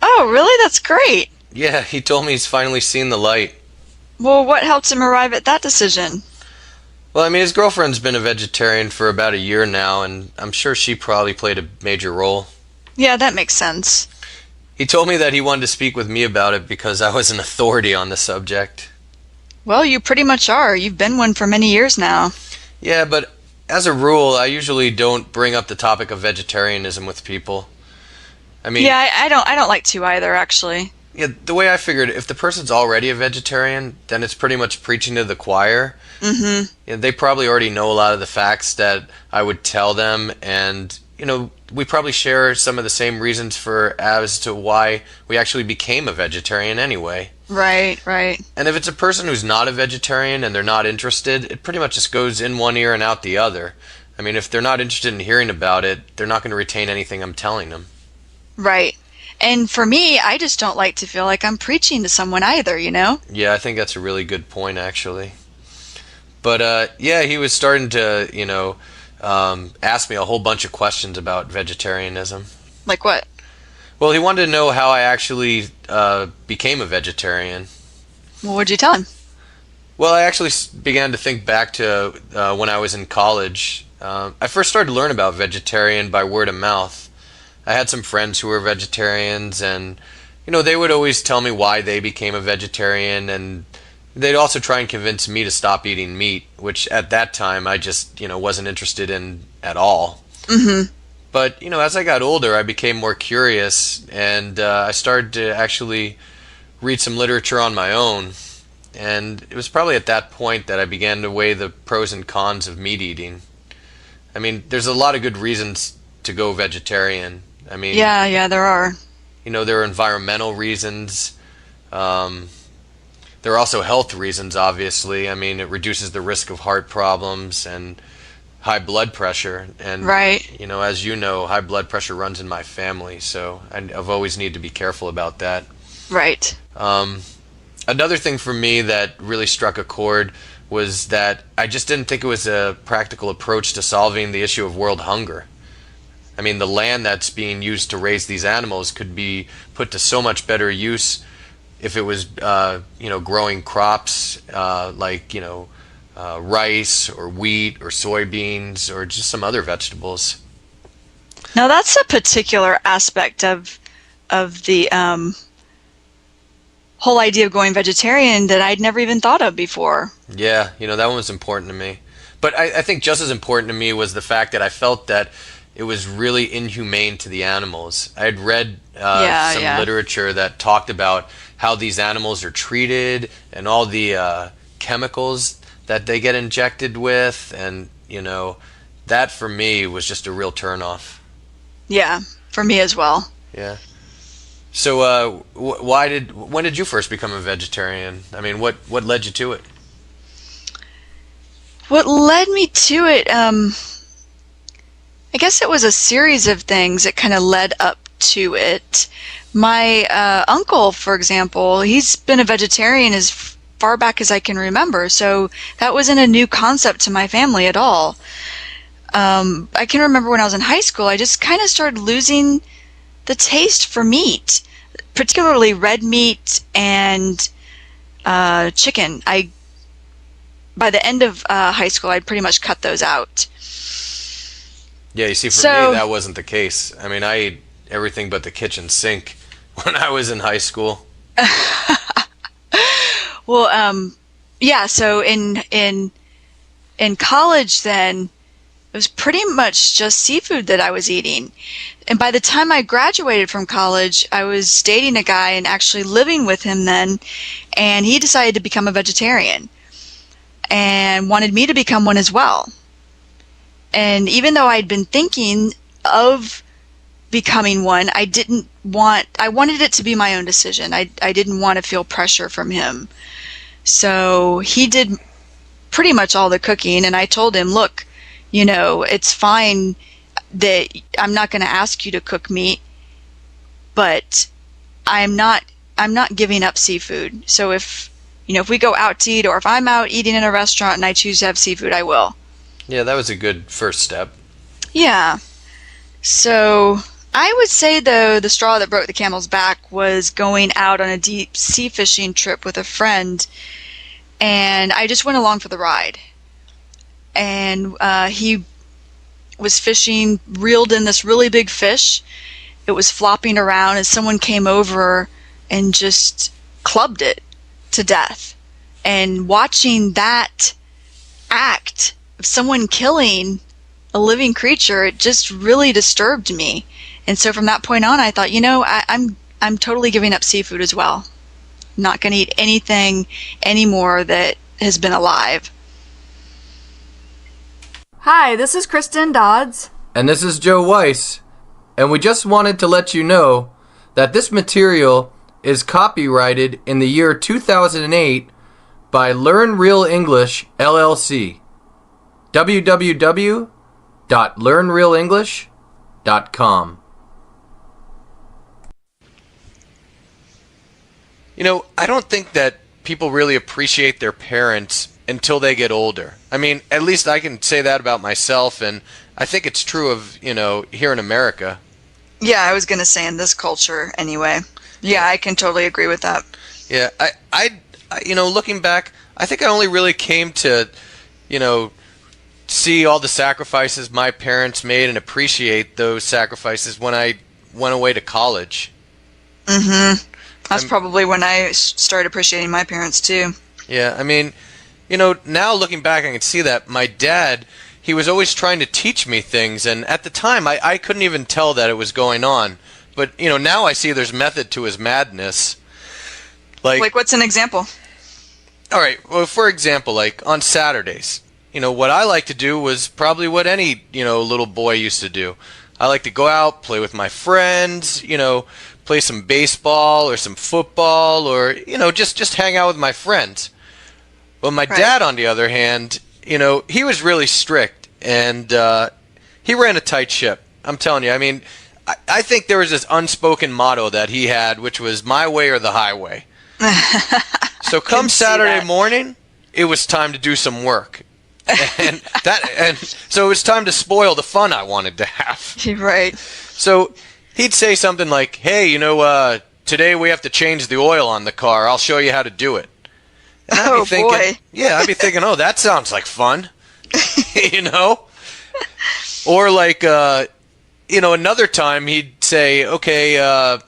Oh, really? That's great. Yeah, he told me he's finally seen the light. Well, what helped him arrive at that decision? Well, I mean, his girlfriend's been a vegetarian for about a year now, and I'm sure she probably played a major role. Yeah, that makes sense. He told me that he wanted to speak with me about it because I was an authority on the subject. Well, you pretty much are. You've been one for many years now. Yeah, but as a rule, I usually don't bring up the topic of vegetarianism with people. I mean, yeah, I don't like to either, actually. Yeah, the way I figured, if the person's already a vegetarian, then it's pretty much preaching to the choir. Mm-hmm. Yeah, they probably already know a lot of the facts that I would tell them, and we probably share some of the same reasons as to why we actually became a vegetarian anyway. Right. And if it's a person who's not a vegetarian and they're not interested, it pretty much just goes in one ear and out the other. I mean, if they're not interested in hearing about it, they're not going to retain anything I'm telling them. Right. And for me, I just don't like to feel like I'm preaching to someone either, Yeah, I think that's a really good point, actually. But, yeah, he was starting to, ask me a whole bunch of questions about vegetarianism. Like what? Well, he wanted to know how I actually became a vegetarian. Well, what'd you tell him? Well, I actually began to think back to when I was in college. I first started to learn about vegetarian by word of mouth. I had some friends who were vegetarians, and they would always tell me why they became a vegetarian, and they'd also try and convince me to stop eating meat, which at that time I just wasn't interested in at all. Mm-hmm. But as I got older, I became more curious, and I started to actually read some literature on my own. And it was probably at that point that I began to weigh the pros and cons of meat eating. I mean, there's a lot of good reasons to go vegetarian. I mean, yeah, there are. There are environmental reasons. There are also health reasons, obviously. I mean, it reduces the risk of heart problems and high blood pressure. And, right. As you know, high blood pressure runs in my family, so I've always needed to be careful about that. Right. Another thing for me that really struck a chord was that I just didn't think it was a practical approach to solving the issue of world hunger. I mean, the land that's being used to raise these animals could be put to so much better use if it was, growing crops like, rice or wheat or soybeans or just some other vegetables. Now that's a particular aspect of the whole idea of going vegetarian that I'd never even thought of before. Yeah, that one was important to me. But I think just as important to me was the fact that I felt that it was really inhumane to the animals. I had read some literature that talked about how these animals are treated and all the chemicals that they get injected with, and that for me was just a real turnoff. Yeah, for me as well. Yeah. So when did you first become a vegetarian? I mean, what led you to it? What led me to it, I guess it was a series of things that kind of led up to it. My uncle, for example, he's been a vegetarian as far back as I can remember, so that wasn't a new concept to my family at all. I can remember when I was in high school, I just kind of started losing the taste for meat, particularly red meat and chicken. By the end of high school, I'd pretty much cut those out. Yeah, you see, for me, that wasn't the case. I mean, I ate everything but the kitchen sink when I was in high school. Well, yeah, so in college then, it was pretty much just seafood that I was eating. And by the time I graduated from college, I was dating a guy and actually living with him then, and he decided to become a vegetarian and wanted me to become one as well. And even though I'd been thinking of becoming one, I wanted it to be my own decision. I didn't want to feel pressure from him. So he did pretty much all the cooking, and I told him, look, it's fine that I'm not going to ask you to cook meat, but I'm not giving up seafood. So if we go out to eat, or if I'm out eating in a restaurant and I choose to have seafood, I will. Yeah, that was a good first step. Yeah. So I would say, though, the straw that broke the camel's back was going out on a deep sea fishing trip with a friend, and I just went along for the ride. And he was fishing, reeled in this really big fish. It was flopping around, and someone came over and just clubbed it to death. And watching that act of someone killing a living creature, it just really disturbed me. And so from that point on, I thought, I'm totally giving up seafood as well. I'm not going to eat anything anymore that has been alive. Hi, this is Kristen Dodds. And this is Joe Weiss. And we just wanted to let you know that this material is copyrighted in the year 2008 by Learn Real English, LLC. www.learnrealenglish.com. I don't think that people really appreciate their parents until they get older. I mean, at least I can say that about myself, and I think it's true of, here in America. Yeah, I was going to say in this culture anyway. Yeah, I can totally agree with that. Yeah, I looking back, I think I only really came to, see all the sacrifices my parents made and appreciate those sacrifices when I went away to college. Mm-hmm. That's probably when I started appreciating my parents, too. Yeah, I mean, now looking back, I can see that my dad, he was always trying to teach me things, and at the time, I couldn't even tell that it was going on. But, now I see there's method to his madness. Like what's an example? All right, well, for example, like on Saturdays, what I like to do was probably what any, little boy used to do. I like to go out, play with my friends, play some baseball or some football, or, just hang out with my friends. Well, my dad, on the other hand, he was really strict, and he ran a tight ship. I'm telling you, I mean, I think there was this unspoken motto that he had, which was my way or the highway. So come Saturday morning, it was time to do some work. and so it was time to spoil the fun I wanted to have. Right. So he'd say something like, hey, today we have to change the oil on the car. I'll show you how to do it. And I'd Oh, be thinking, boy. yeah, I'd be thinking, oh, that sounds like fun, you know? Or like, another time he'd say, okay,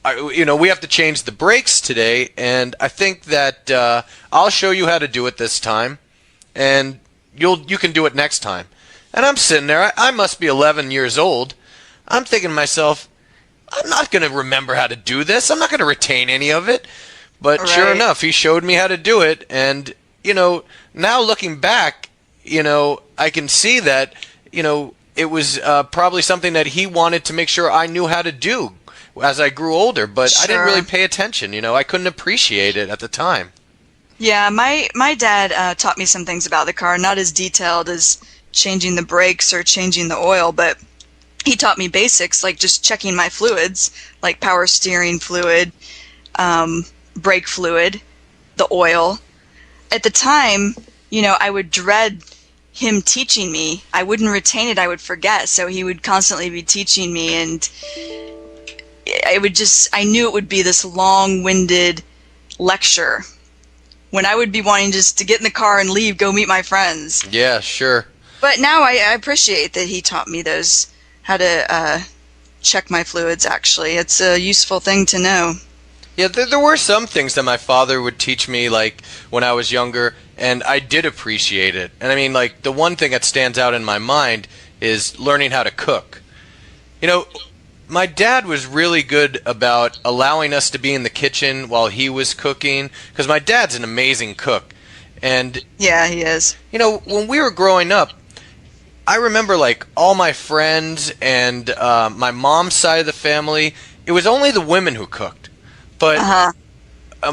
we have to change the brakes today, and I think that I'll show you how to do it this time, and you can do it next time. And I'm sitting there, I must be 11 years old. I'm thinking to myself, I'm not going to remember how to do this. I'm not going to retain any of it. But Right. sure enough, he showed me how to do it, and, now looking back, I can see that, it was probably something that he wanted to make sure I knew how to do as I grew older, but I didn't Sure. really pay attention, I couldn't appreciate it at the time. Yeah, my dad taught me some things about the car, not as detailed as changing the brakes or changing the oil, but he taught me basics like just checking my fluids, like power steering fluid, brake fluid, the oil. At the time, I would dread him teaching me. I wouldn't retain it, I would forget, so he would constantly be teaching me, and I knew it would be this long-winded lecture when I would be wanting just to get in the car and leave, go meet my friends. Yeah, sure. But now I appreciate that he taught me how to check my fluids, actually. It's a useful thing to know. Yeah, there were some things that my father would teach me, like, when I was younger, and I did appreciate it. And I mean, like, the one thing that stands out in my mind is learning how to cook. My dad was really good about allowing us to be in the kitchen while he was cooking, because my dad's an amazing cook. And, Yeah, he is. when we were growing up, I remember, like, all my friends and my mom's side of the family, it was only the women who cooked. But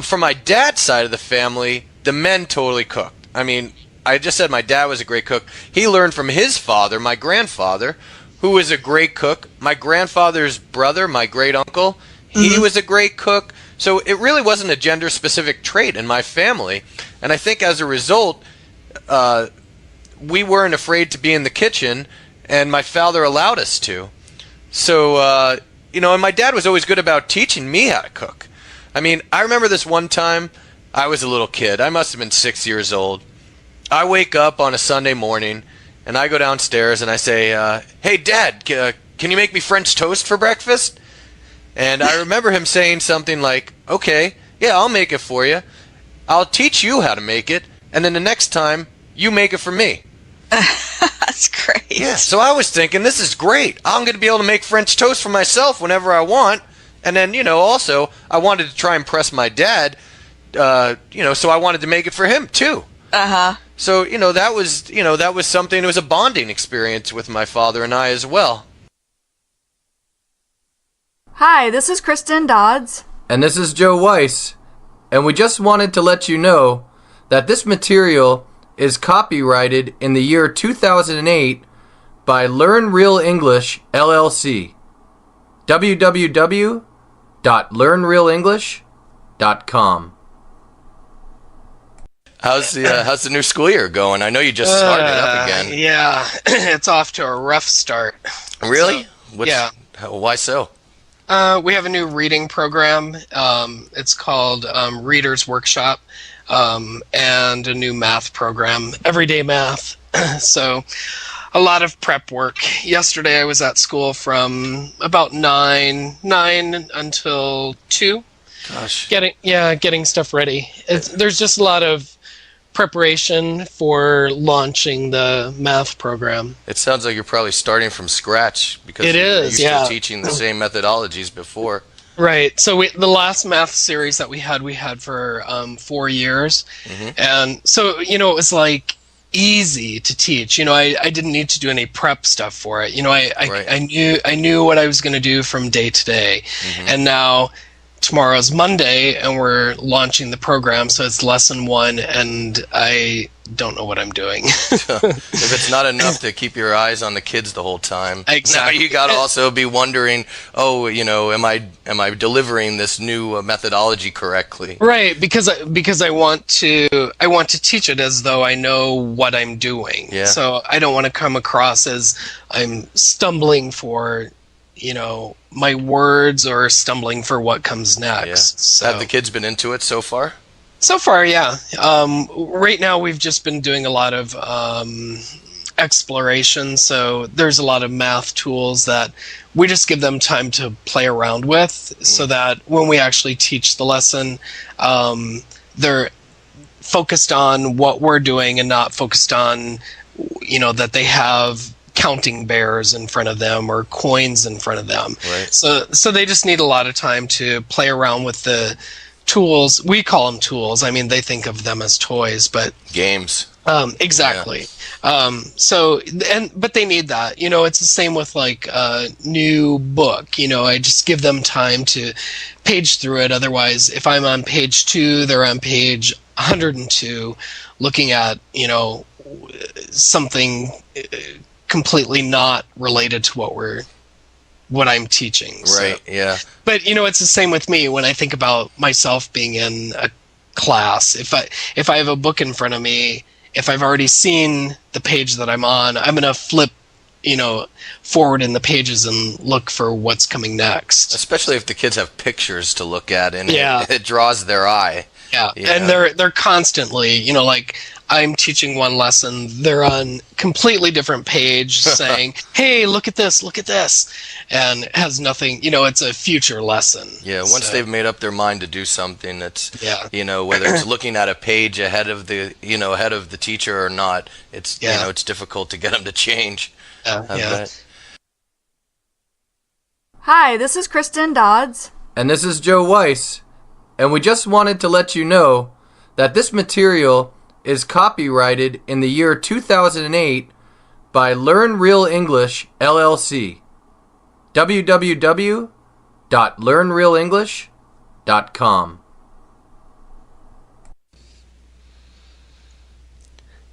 from my dad's side of the family, the men totally cooked. I mean, I just said my dad was a great cook. He learned from his father, my grandfather, who was a great cook. My grandfather's brother, my great uncle, he was a great cook. So it really wasn't a gender-specific trait in my family. And I think as a result, we weren't afraid to be in the kitchen, and my father allowed us to. So, and my dad was always good about teaching me how to cook. I mean, I remember this one time, I was a little kid. I must have been 6 years old. I wake up on a Sunday morning, and I go downstairs, and I say, hey, Dad, can you make me French toast for breakfast? And I remember him saying something like, okay, yeah, I'll make it for you. I'll teach you how to make it, and then the next time, you make it for me. That's great. Yeah, so I was thinking, this is great. I'm going to be able to make French toast for myself whenever I want. And then, also, I wanted to try and impress my dad, so I wanted to make it for him, too. Uh-huh. So, that was something, it was a bonding experience with my father and I as well. Hi, this is Kristen Dodds. And this is Joe Weiss. And we just wanted to let you know that this material is copyrighted in the year 2008 by Learn Real English, LLC. www.learnrealenglish.com. How's the new school year going? I know you just started up again. Yeah, it's off to a rough start. Really? Yeah. Why so? We have a new reading program. It's called Reader's Workshop, and a new math program, Everyday Math. So a lot of prep work. Yesterday I was at school from about 9 until 2. Gosh. Getting stuff ready. There's just a lot of preparation for launching the math program. It sounds like you're probably starting from scratch because you're used to teaching the same methodologies before. Right. So the last math series that we had for 4 years, and so it was like easy to teach. I didn't need to do any prep stuff for it. I knew what I was going to do from day to day, and now tomorrow's Monday and we're launching the program, so it's lesson 1 and I don't know what I'm doing. If it's not enough to keep your eyes on the kids the whole time, exactly. Now you got to also be wondering, am I delivering this new methodology correctly? Right, because I want to teach it as though I know what I'm doing. Yeah. So I don't want to come across as I'm stumbling for my words or stumbling for what comes next. Yeah. So. Have the kids been into it so far? So far, yeah. Right now, we've just been doing a lot of exploration. So there's a lot of math tools that we just give them time to play around with, so that when we actually teach the lesson, they're focused on what we're doing and not focused on, that they have counting bears in front of them or coins in front of them. Right. So they just need a lot of time to play around with the tools. We call them tools. I mean, they think of them as toys, but Games. exactly. But they need that. It's the same with like a new book. I just give them time to page through it. Otherwise, if I'm on page 2, they're on page 102, looking at something completely not related to what I'm teaching. Right. So. Yeah. But it's the same with me when I think about myself being in a class. If I have a book in front of me, if I've already seen the page that I'm on, I'm gonna flip, forward in the pages and look for what's coming next. Especially if the kids have pictures to look at, and Yeah. it draws their eye. Yeah, Yeah. and they're constantly, like I'm teaching one lesson, they're on completely different page saying, "Hey, look at this," and it has nothing. It's a future lesson. Yeah, once So, they've made up their mind to do something, it's Yeah. whether it's looking at a page ahead of the teacher or not, it's Yeah. it's difficult to get them to change. I yeah. bet. Hi, this is Kristen Dodds. And this is Joe Weiss. And we just wanted to let you know that this material is copyrighted in the year 2008 by Learn Real English, LLC. www.learnrealenglish.com.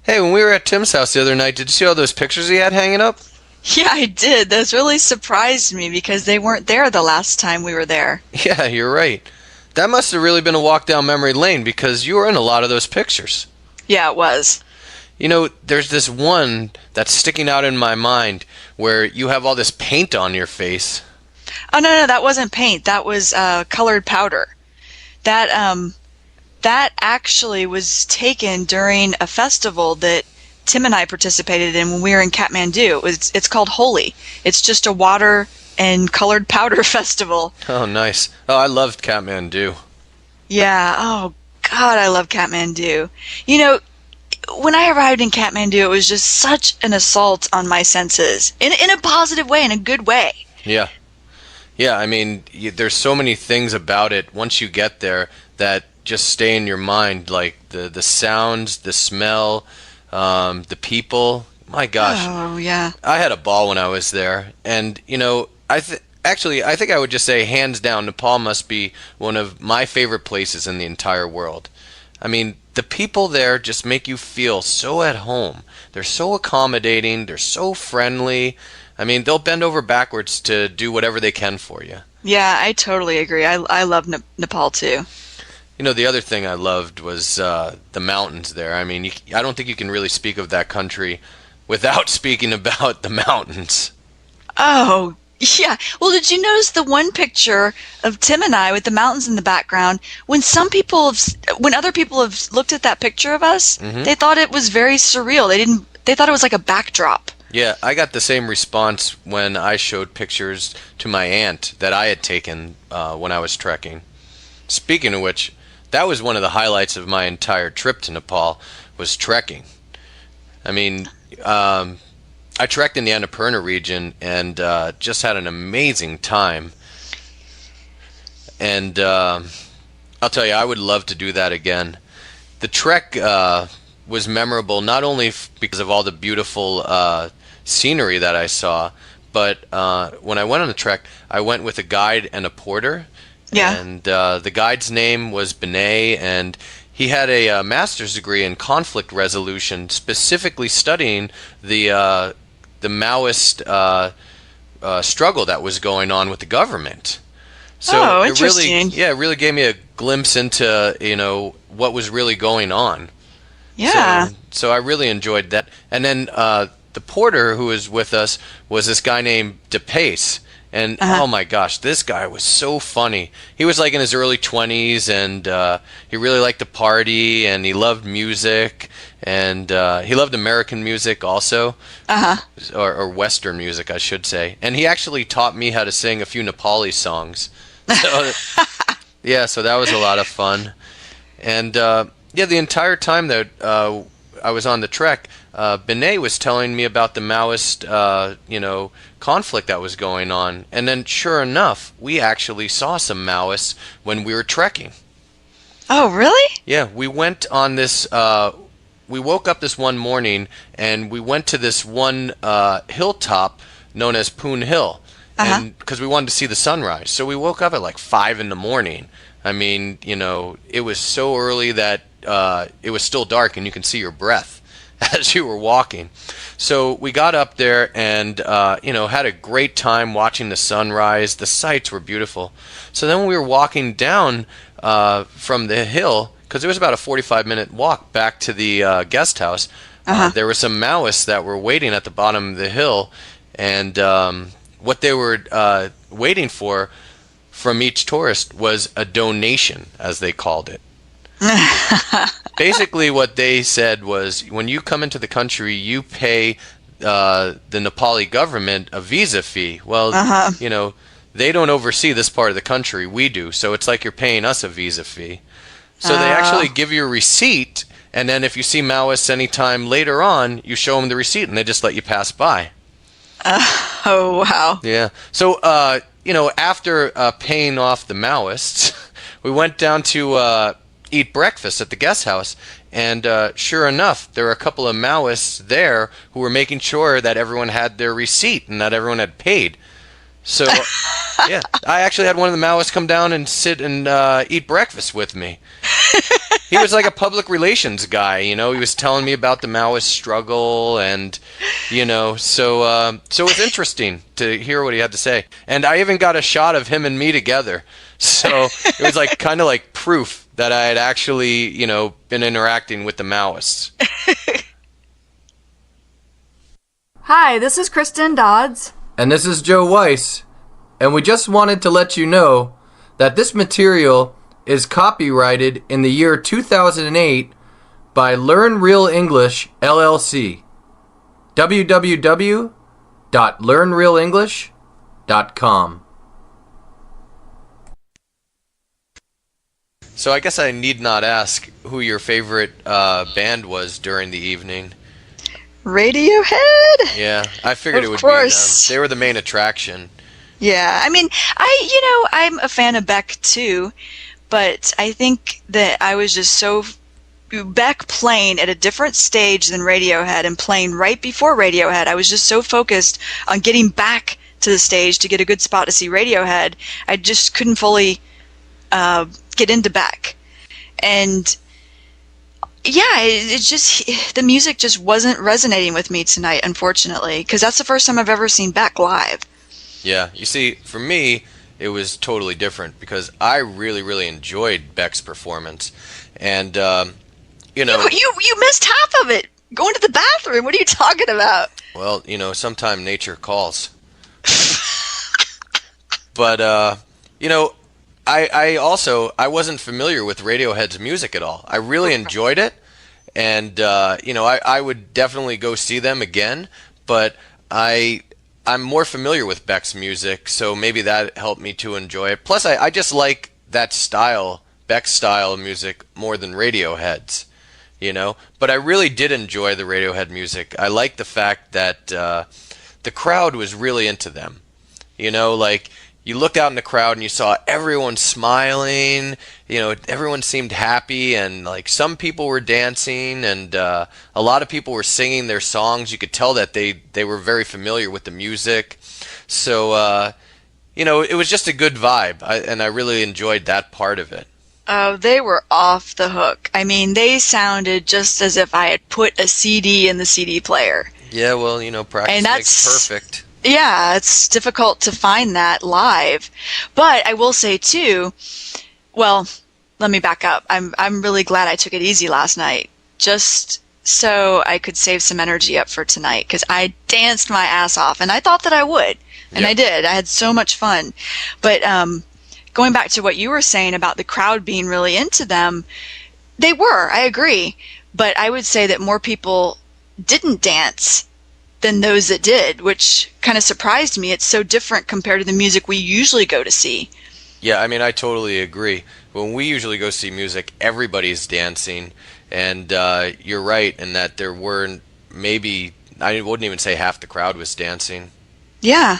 Hey, when we were at Tim's house the other night, did you see all those pictures he had hanging up? Yeah, I did. Those really surprised me because they weren't there the last time we were there. Yeah, you're right. That must have really been a walk down memory lane, because you were in a lot of those pictures. Yeah, it was. There's this one that's sticking out in my mind where you have all this paint on your face. Oh, no, that wasn't paint. That was colored powder. That actually was taken during a festival that Tim and I participated in when we were in Kathmandu. It's called Holi. It's just a water and colored powder festival. Oh, nice. Oh, I loved Kathmandu. Yeah. Oh, God, I love Kathmandu. When I arrived in Kathmandu, it was just such an assault on my senses. In a positive way, in a good way. Yeah. Yeah, I mean, there's so many things about it once you get there that just stay in your mind, like the sounds, the smell, the people. My gosh. Oh, yeah. I had a ball when I was there. And, I think I would just say, hands down, Nepal must be one of my favorite places in the entire world. I mean, the people there just make you feel so at home. They're so accommodating. They're so friendly. I mean, they'll bend over backwards to do whatever they can for you. Yeah, I totally agree. I love Nepal, too. The other thing I loved was the mountains there. I mean, I don't think you can really speak of that country without speaking about the mountains. Oh, yeah. Well, did you notice the one picture of Tim and I with the mountains in the background? When other people have looked at that picture of us, they thought it was very surreal. They thought it was like a backdrop. Yeah, I got the same response when I showed pictures to my aunt that I had taken when I was trekking. Speaking of which, that was one of the highlights of my entire trip to Nepal, was trekking. I mean, I trekked in the Annapurna region and just had an amazing time. And I'll tell you, I would love to do that again. The trek was memorable not only because of all the beautiful scenery that I saw, but when I went on the trek, I went with a guide and a porter. Yeah. And the guide's name was Benet, and he had a master's degree in conflict resolution, specifically studying the Maoist struggle that was going on with the government. So interesting. it really gave me a glimpse into what was really going on. Yeah. So I really enjoyed that. And then the porter who was with us was this guy named DePace, And oh my gosh, this guy was so funny. He was like in his early 20s, and he really liked to party, and he loved music, and he loved American music also, or Western music, I should say. And he actually taught me how to sing a few Nepali songs. So, yeah, so that was a lot of fun. And yeah, the entire time that I was on the trek, Binay was telling me about the Maoist, conflict that was going on. And then, sure enough, we actually saw some Maoists when we were trekking. Oh, really? Yeah, we went on this. We woke up this one morning and we went to this one hilltop known as Poon Hill, and because we wanted to see the sunrise. So we woke up at like 5 in the morning. I mean, it was so early that it was still dark and you can see your breath as you were walking. So we got up there and had a great time watching the sunrise. The sights were beautiful. So then we were walking down from the hill, because it was about a 45-minute walk back to the guest house. There were some Maoists that were waiting at the bottom of the hill, and what they were waiting for from each tourist was a donation, as they called it. Basically, what they said was, when you come into the country, you pay the Nepali government a visa fee. Well, they don't oversee this part of the country. We do. So it's like you're paying us a visa fee. So they actually give you a receipt, and then if you see Maoists anytime later on, you show them the receipt, and they just let you pass by. Oh, wow. Yeah. So, after paying off the Maoists, we went down to eat breakfast at the guest house, and sure enough, there were a couple of Maoists there who were making sure that everyone had their receipt and that everyone had paid. So, yeah, I actually had one of the Maoists come down and sit and eat breakfast with me. He was like a public relations guy, he was telling me about the Maoist struggle, and, so it's interesting to hear what he had to say. And I even got a shot of him and me together. So it was like kind of like proof that I had actually, been interacting with the Maoists. Hi, this is Kristen Dodds. And this is Joe Weiss, and we just wanted to let you know that this material is copyrighted in the year 2008 by Learn Real English, LLC. www.learnrealenglish.com. So I guess I need not ask who your favorite band was during the evening. Radiohead? Yeah, I figured Of it would course. be them. They were the main attraction. Yeah, I mean, I'm a fan of Beck too, but I think that I was just so Beck playing at a different stage than Radiohead, and playing right before Radiohead. I was just so focused on getting back to the stage to get a good spot to see Radiohead. I just couldn't fully get into Beck. And yeah, the music just wasn't resonating with me tonight, unfortunately, because that's the first time I've ever seen Beck live. Yeah, you see, for me, it was totally different because I really, really enjoyed Beck's performance. And, You missed half of it. Going to the bathroom. What are you talking about? well, sometime nature calls. But, I wasn't familiar with Radiohead's music at all. I really enjoyed it, and I would definitely go see them again. But I'm more familiar with Beck's music, so maybe that helped me to enjoy it. Plus, I just like that style, Beck's style of music, more than Radiohead's. But I really did enjoy the Radiohead music. I liked the fact that the crowd was really into them. Like, you looked out in the crowd and you saw everyone smiling, everyone seemed happy, and like some people were dancing, and a lot of people were singing their songs. You could tell that they were very familiar with the music. So, it was just a good vibe, and I really enjoyed that part of it. Oh, they were off the hook. I mean, they sounded just as if I had put a CD in the CD player. Yeah, well, practice makes perfect. Yeah, it's difficult to find that live. But I will say too, well, let me back up. I'm really glad I took it easy last night. Just so I could save some energy up for tonight because I danced my ass off, and I thought that I would, and I did. I had so much fun. But going back to what you were saying about the crowd being really into them, they were. I agree. But I would say that more people didn't dance than those that did, which kind of surprised me. It's so different compared to the music we usually go to see. Yeah, I mean, I totally agree. When we usually go see music, everybody's dancing, and you're right in that there weren't, maybe, I wouldn't even say half the crowd was dancing. Yeah,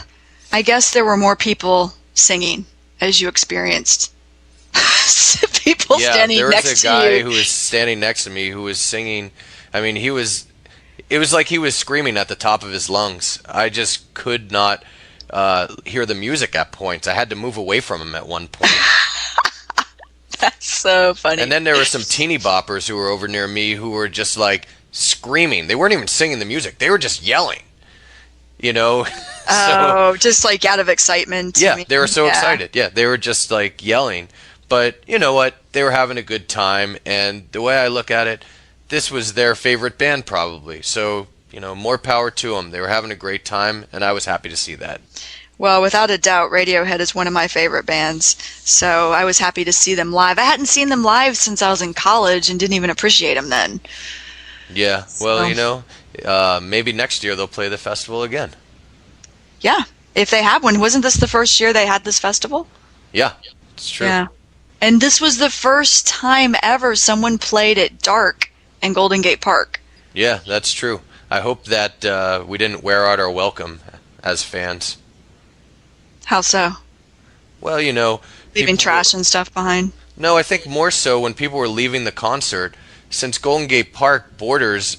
I guess there were more people singing, as you experienced. People standing next to you. Yeah, there was a guy who was standing next to me who was singing. I mean, it was like he was screaming at the top of his lungs. I just could not hear the music at points. I had to move away from him at one point. That's so funny. And then there were some teeny boppers who were over near me who were just like screaming. They weren't even singing the music. They were just yelling. You know? Oh, just like out of excitement. Yeah, they were so excited. Yeah, they were just like yelling. But you know what? They were having a good time. And the way I look at it, this was their favorite band probably. So, you know, more power to them. They were having a great time, and I was happy to see that. Well, without a doubt, Radiohead is one of my favorite bands, so I was happy to see them live. I hadn't seen them live since I was in college and didn't even appreciate them then. Yeah, well, you know, maybe next year they'll play the festival again. Yeah, if they have one. Wasn't this the first year they had this festival? Yeah, it's true. Yeah, and this was the first time ever someone played at dark in Golden Gate Park. Yeah, that's true. I hope that we didn't wear out our welcome as fans. How so? Well, you know, leaving trash and stuff behind? No, I think more so when people were leaving the concert. Since Golden Gate Park borders,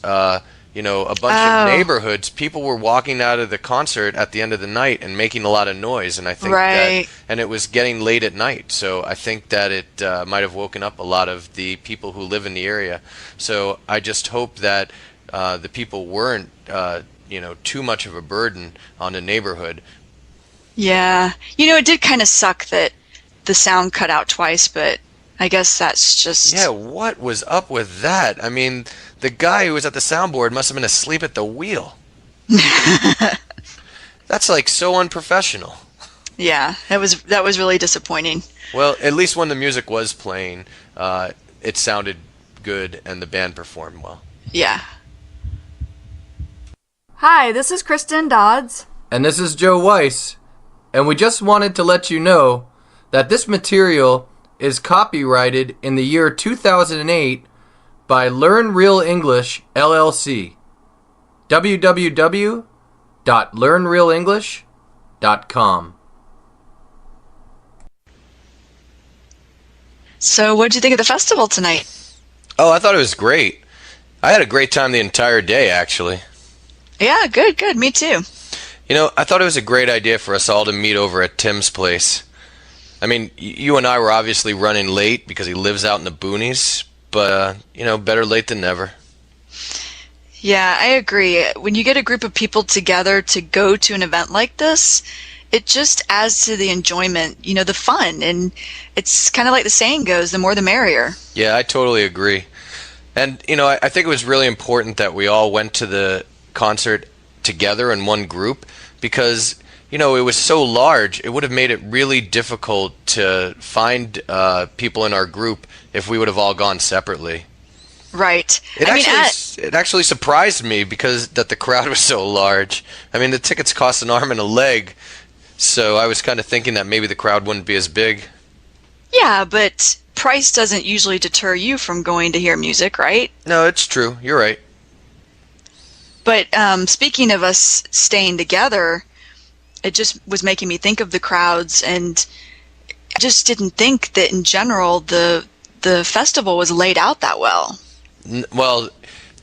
you know, a bunch of neighborhoods, people were walking out of the concert at the end of the night and making a lot of noise. And I think that, and it was getting late at night. So I think that it might have woken up a lot of the people who live in the area. So I just hope that the people weren't, you know, too much of a burden on the neighborhood. Yeah. You know, it did kind of suck that the sound cut out twice, but I guess that's just... Yeah, what was up with that? I mean, the guy who was at the soundboard must have been asleep at the wheel. That's like so unprofessional. Yeah, that was really disappointing. Well, at least when the music was playing, it sounded good and the band performed well. Yeah. Hi, this is Kristen Dodds. And this is Joe Weiss. And we just wanted to let you know that this material is copyrighted in the year 2008 by Learn Real English, LLC. www.learnrealenglish.com. So, what did you think of the festival tonight? Oh, I thought it was great. I had a great time the entire day, actually. Yeah, good. Me too. You know, I thought it was a great idea for us all to meet over at Tim's place. I mean, you and I were obviously running late because he lives out in the boonies, but, you know, better late than never. Yeah, I agree. When you get a group of people together to go to an event like this, it just adds to the enjoyment, you know, the fun. And it's kind of like the saying goes, the more the merrier. Yeah, I totally agree. And, you know, I think it was really important that we all went to the concert together in one group because, you know, it was so large, it would have made it really difficult to find people in our group if we would have all gone separately. Right. It actually surprised me because that the crowd was so large. I mean, the tickets cost an arm and a leg, so I was kind of thinking that maybe the crowd wouldn't be as big. Yeah, but price doesn't usually deter you from going to hear music, right? No, it's true. You're right. But speaking of us staying together, it just was making me think of the crowds, and I just didn't think that in general the festival was laid out that well. Well,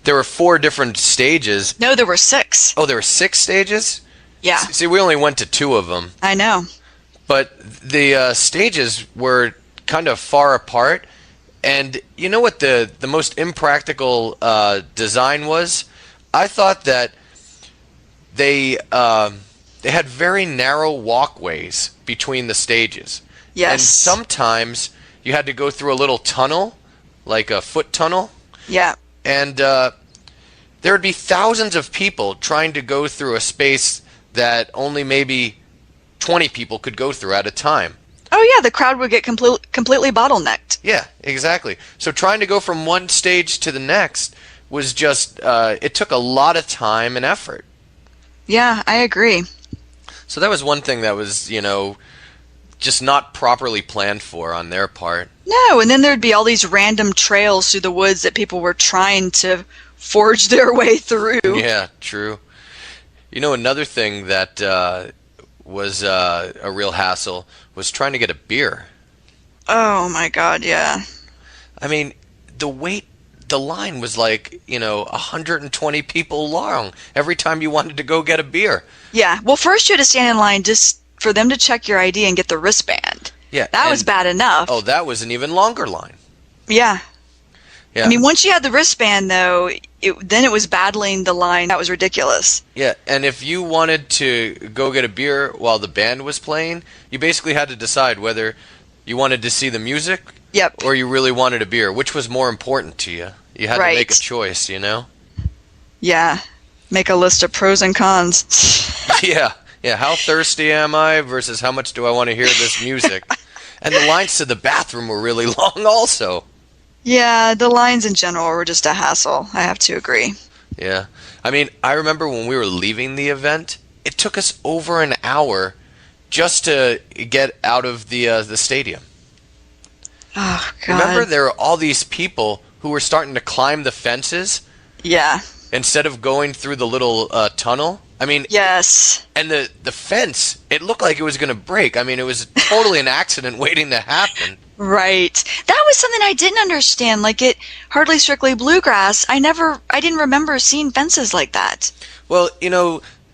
there were 4 different stages. No, there were 6. Oh, there were 6 stages? Yeah. See, we only went to 2 of them. I know. But the stages were kind of far apart, and you know what the most impractical design was? I thought that they had very narrow walkways between the stages. Yes. And sometimes you had to go through a little tunnel, like a foot tunnel. Yeah. And there would be thousands of people trying to go through a space that only maybe 20 people could go through at a time. Oh yeah, the crowd would get completely bottlenecked. Yeah, exactly. So trying to go from one stage to the next was just, it took a lot of time and effort. Yeah, I agree. So that was one thing that was, just not properly planned for on their part. No, and then there'd be all these random trails through the woods that people were trying to forge their way through. Yeah, true. Another thing that was a real hassle was trying to get a beer. Oh my God, yeah. I mean, the line was like, 120 people long every time you wanted to go get a beer. Yeah, well, first you had to stand in line just for them to check your ID and get the wristband. Yeah. That was bad enough. Oh, that was an even longer line. Yeah. Yeah. I mean, once you had the wristband, though, then it was battling the line. That was ridiculous. Yeah, and if you wanted to go get a beer while the band was playing, you basically had to decide whether you wanted to see the music Yep. or you really wanted a beer. Which was more important to you? You had to make a choice, Yeah. Make a list of pros and cons. Yeah. Yeah, how thirsty am I versus how much do I want to hear this music? And the lines to the bathroom were really long also. Yeah, the lines in general were just a hassle. I have to agree. Yeah. I mean, I remember when we were leaving the event, it took us over an hour just to get out of the stadium. Oh, God. Remember, there were all these people who were starting to climb the fences? Yeah. Instead of going through the little tunnel? I mean, yes. And the fence, it looked like it was going to break. I mean, it was totally an accident waiting to happen. Right. That was something I didn't understand. Like at Hardly Strictly Bluegrass, I didn't remember seeing fences like that. Well,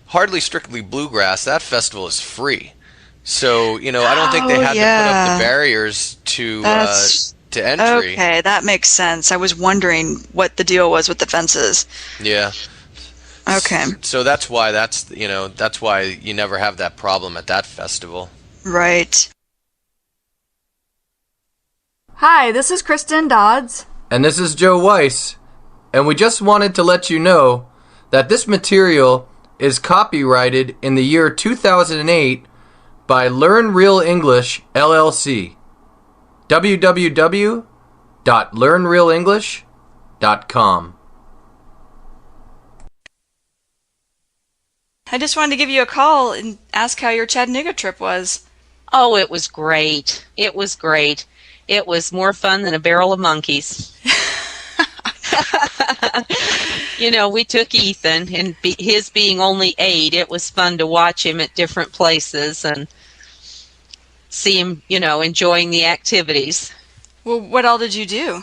Hardly Strictly Bluegrass, that festival is free. So, I don't think they had to put up the barriers to entry. Okay, that makes sense. I was wondering what the deal was with the fences. Yeah. Okay. So that's why that's why you never have that problem at that festival. Right. Hi, this is Kristen Dodds. And this is Joe Weiss. And we just wanted to let you know that this material is copyrighted in the year 2008 by Learn Real English, LLC. www.learnrealenglish.com. I just wanted to give you a call and ask how your Chattanooga trip was. Oh, it was great. It was great. It was more fun than a barrel of monkeys. We took Ethan, and his being only 8, it was fun to watch him at different places and see him, enjoying the activities. Well, what all did you do?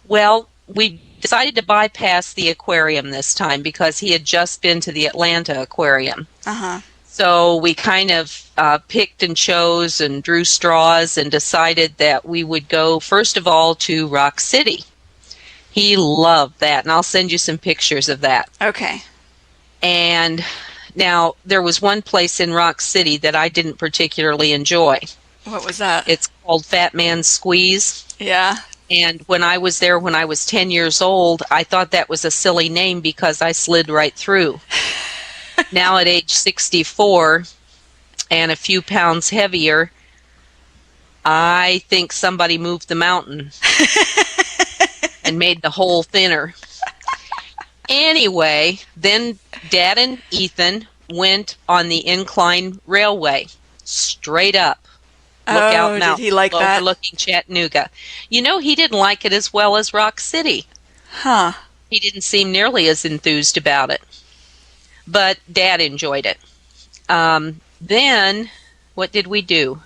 Well, we decided to bypass the aquarium this time because he had just been to the Atlanta Aquarium. Uh-huh. So we kind of picked and chose and drew straws and decided that we would go, first of all, to Rock City. He loved that, and I'll send you some pictures of that. Okay. And now, there was one place in Rock City that I didn't particularly enjoy. What was that? It's called Fat Man's Squeeze. Yeah. And when I was there when I was 10 years old, I thought that was a silly name because I slid right through. Now at age 64 and a few pounds heavier, I think somebody moved the mountain and made the hole thinner. Anyway, then Dad and Ethan went on the incline railway, straight up. Lookout Mountain, did he like that? overlooking Chattanooga. He didn't like it as well as Rock City. Huh. He didn't seem nearly as enthused about it. But Dad enjoyed it. Then, what did we do?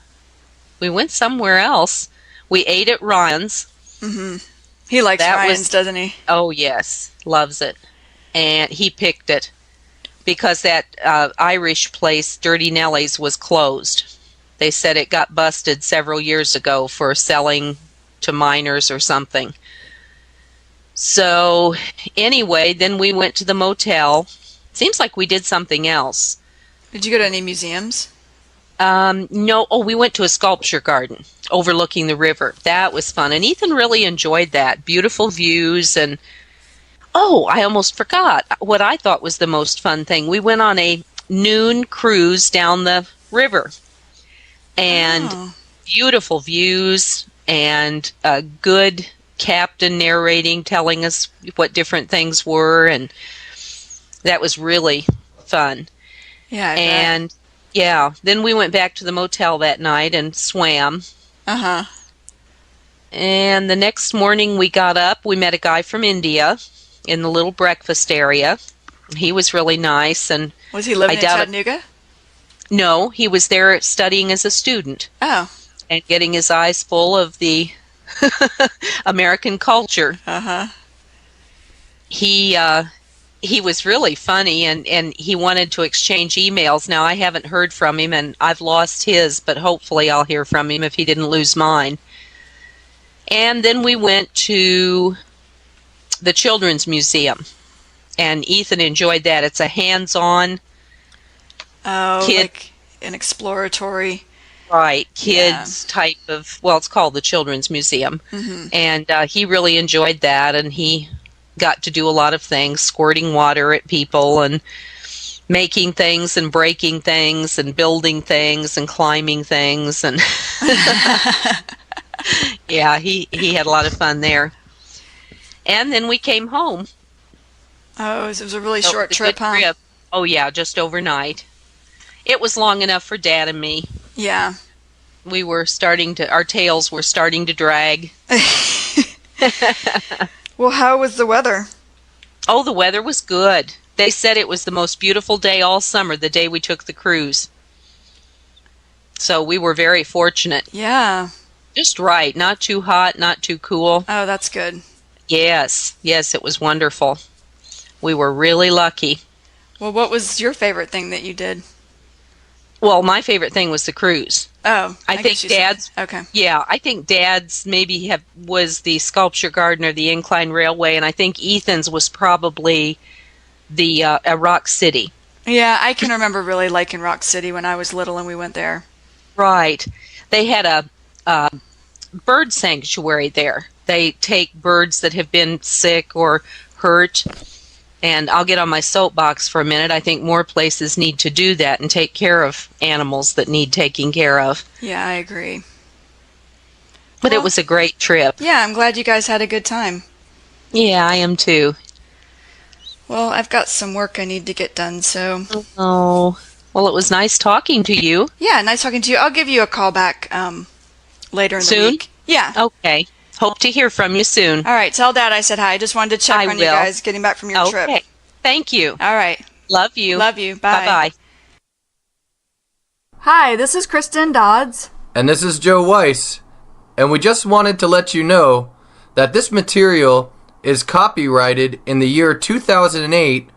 We went somewhere else. We ate at Ryan's. Mm-hmm. He likes Ryan's, doesn't he? Oh, yes. Loves it. And he picked it because that Irish place, Dirty Nelly's, was closed. They said it got busted several years ago for selling to minors or something. So, anyway, then we went to the motel. Seems like we did something else. Did you go to any museums? No. Oh, we went to a sculpture garden overlooking the river. That was fun. And Ethan really enjoyed that. Beautiful views. And Oh, I almost forgot what I thought was the most fun thing. We went on a noon cruise down the river, and beautiful views and a good captain narrating, telling us what different things were, and that was really fun. Yeah, I and bet. yeah, then we went back to the motel that night and swam. Uh-huh. And the next morning we got up, we met a guy from India in the little breakfast area. He was really nice. And was he living in Chattanooga? No, he was there studying as a student. Oh. And getting his eyes full of the American culture. Uh-huh. He was really funny, and he wanted to exchange emails. Now, I haven't heard from him, and I've lost his, but hopefully I'll hear from him if he didn't lose mine. And then we went to the Children's Museum, and Ethan enjoyed that. It's a hands-on like an exploratory... Right, kids type of, well, it's called the Children's Museum. Mm-hmm. And he really enjoyed that, and he got to do a lot of things, squirting water at people and making things and breaking things and building things and climbing things. And yeah, he had a lot of fun there. And then we came home. Oh, it was a really short trip, huh? Trip. Oh, yeah, just overnight. It was long enough for Dad and me. Yeah. Our tails were starting to drag. Well, how was the weather? Oh, the weather was good. They said it was the most beautiful day all summer, the day we took the cruise. So we were very fortunate. Yeah. Just right. Not too hot, not too cool. Oh, that's good. Yes, it was wonderful. We were really lucky. Well, what was your favorite thing that you did? Well, my favorite thing was the cruise. Oh, I think Dad's. Okay. Yeah, I think Dad's was the sculpture garden or the incline railway, and I think Ethan's was probably the Rock City. Yeah, I can remember really liking Rock City when I was little and we went there. Right. They had a bird sanctuary there. They take birds that have been sick or hurt. And I'll get on my soapbox for a minute. I think more places need to do that and take care of animals that need taking care of. Yeah, I agree. But it was a great trip. Yeah, I'm glad you guys had a good time. Yeah, I am too. Well, I've got some work I need to get done, so... Oh, well, it was nice talking to you. Yeah, nice talking to you. I'll give you a call back later in the week. Yeah. Okay. Hope to hear from you soon. All right. Tell Dad I said hi. Just wanted to check on you guys getting back from your trip. Okay. Thank you. All right. Love you. Love you. Bye. Bye-bye. Hi, this is Kristen Dodds. And this is Joe Weiss. And we just wanted to let you know that this material is copyrighted in the year 2008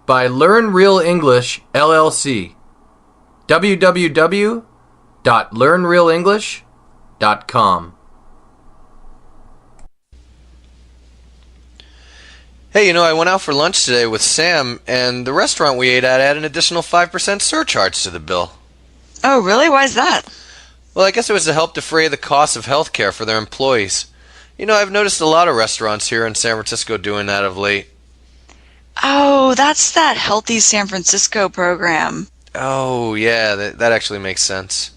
by Learn Real English, LLC. www.learnrealenglish.com. Hey, I went out for lunch today with Sam, and the restaurant we ate at had an additional 5% surcharge to the bill. Oh, really? Why is that? Well, I guess it was to help defray the cost of health care for their employees. I've noticed a lot of restaurants here in San Francisco doing that of late. Oh, that's that Healthy San Francisco program. Oh, yeah, that actually makes sense.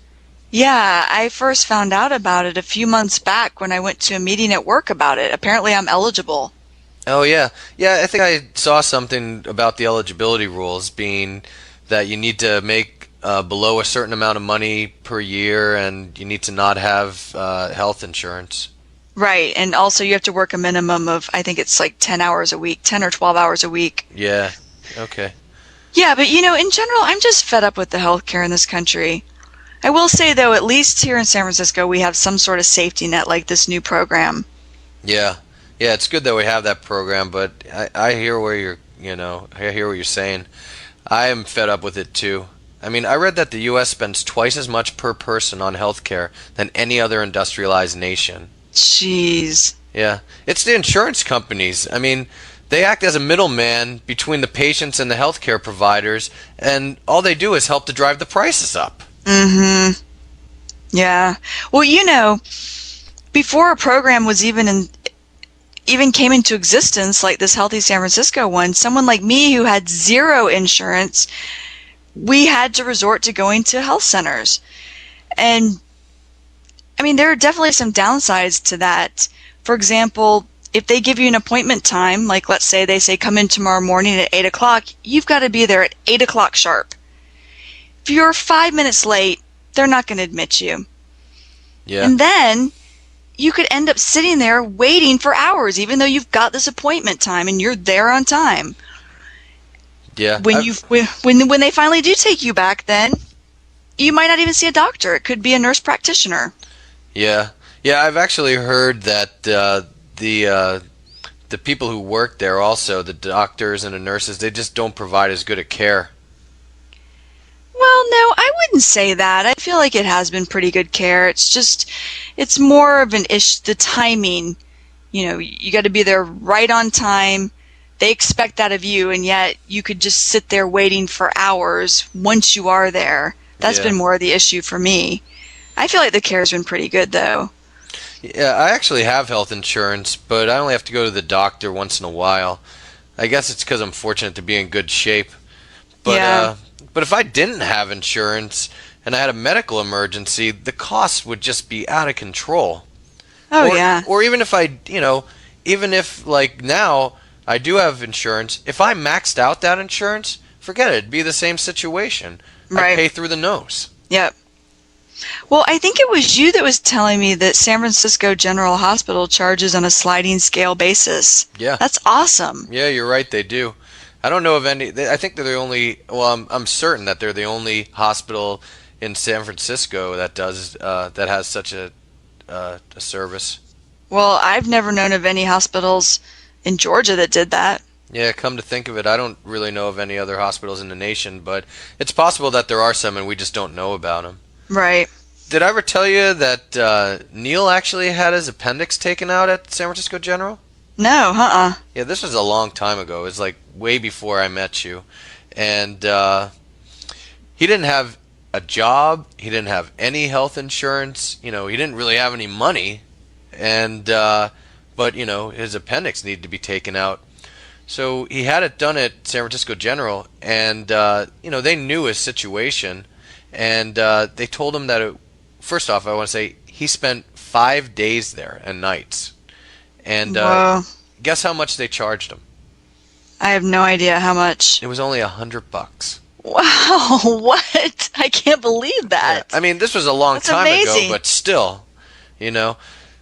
Yeah, I first found out about it a few months back when I went to a meeting at work about it. Apparently I'm eligible. Oh, yeah. Yeah, I think I saw something about the eligibility rules being that you need to make below a certain amount of money per year, and you need to not have health insurance. Right, and also you have to work a minimum of, I think it's like 10 hours a week, 10 or 12 hours a week. Yeah, okay. Yeah, but in general, I'm just fed up with the healthcare in this country. I will say, though, at least here in San Francisco, we have some sort of safety net like this new program. Yeah. Yeah, it's good that we have that program, but I hear where you're, I hear what you're saying. I am fed up with it too. I mean, I read that the U.S. spends twice as much per person on healthcare than any other industrialized nation. Jeez. Yeah, it's the insurance companies. I mean, they act as a middleman between the patients and the healthcare providers, and all they do is help to drive the prices up. Mm-hmm. Yeah. Well, before a program was even even came into existence, like this Healthy San Francisco one, someone like me who had zero insurance, we had to resort to going to health centers. And I mean, there are definitely some downsides to that. For example, if they give you an appointment time, like let's say they say come in tomorrow morning at 8 o'clock, you've got to be there at 8 o'clock sharp. If you're 5 minutes late, they're not going to admit you. Yeah. And then you could end up sitting there waiting for hours, even though you've got this appointment time and you're there on time. Yeah. When they finally do take you back, then you might not even see a doctor. It could be a nurse practitioner. Yeah. Yeah, I've actually heard that the people who work there also, the doctors and the nurses, they just don't provide as good a care. Well, no, I wouldn't say that. I feel like it has been pretty good care. It's more of an issue, the timing. You know, you got to be there right on time. They expect that of you, and yet you could just sit there waiting for hours once you are there. That's been more of the issue for me. I feel like the care's been pretty good, though. Yeah, I actually have health insurance, but I only have to go to the doctor once in a while. I guess it's because I'm fortunate to be in good shape. But but if I didn't have insurance and I had a medical emergency, the costs would just be out of control. Or even if even if like now I do have insurance, if I maxed out that insurance, forget it, it'd be the same situation. Right. I'd pay through the nose. Yep. Well, I think it was you that was telling me that San Francisco General Hospital charges on a sliding scale basis. Yeah. That's awesome. Yeah, you're right, they do. I don't know of any. I think they're the only. Well, I'm certain that they're the only hospital in San Francisco that does that has such a service. Well, I've never known of any hospitals in Georgia that did that. Yeah, come to think of it, I don't really know of any other hospitals in the nation, but it's possible that there are some and we just don't know about them. Right. Did I ever tell you that Neil actually had his appendix taken out at San Francisco General? No, Yeah, this was a long time ago. It was like way before I met you. And he didn't have a job. He didn't have any health insurance. You know, he didn't really have any money. And but, you know, his appendix needed to be taken out. So he had it done at San Francisco General. And, you know, they knew his situation. And they told him that, first off, I want to say he spent 5 days there and nights. And guess how much they charged him? I have no idea how much. It was only $100. Wow, what? I can't believe that. Yeah. I mean, this was a long time ago, but still, you know.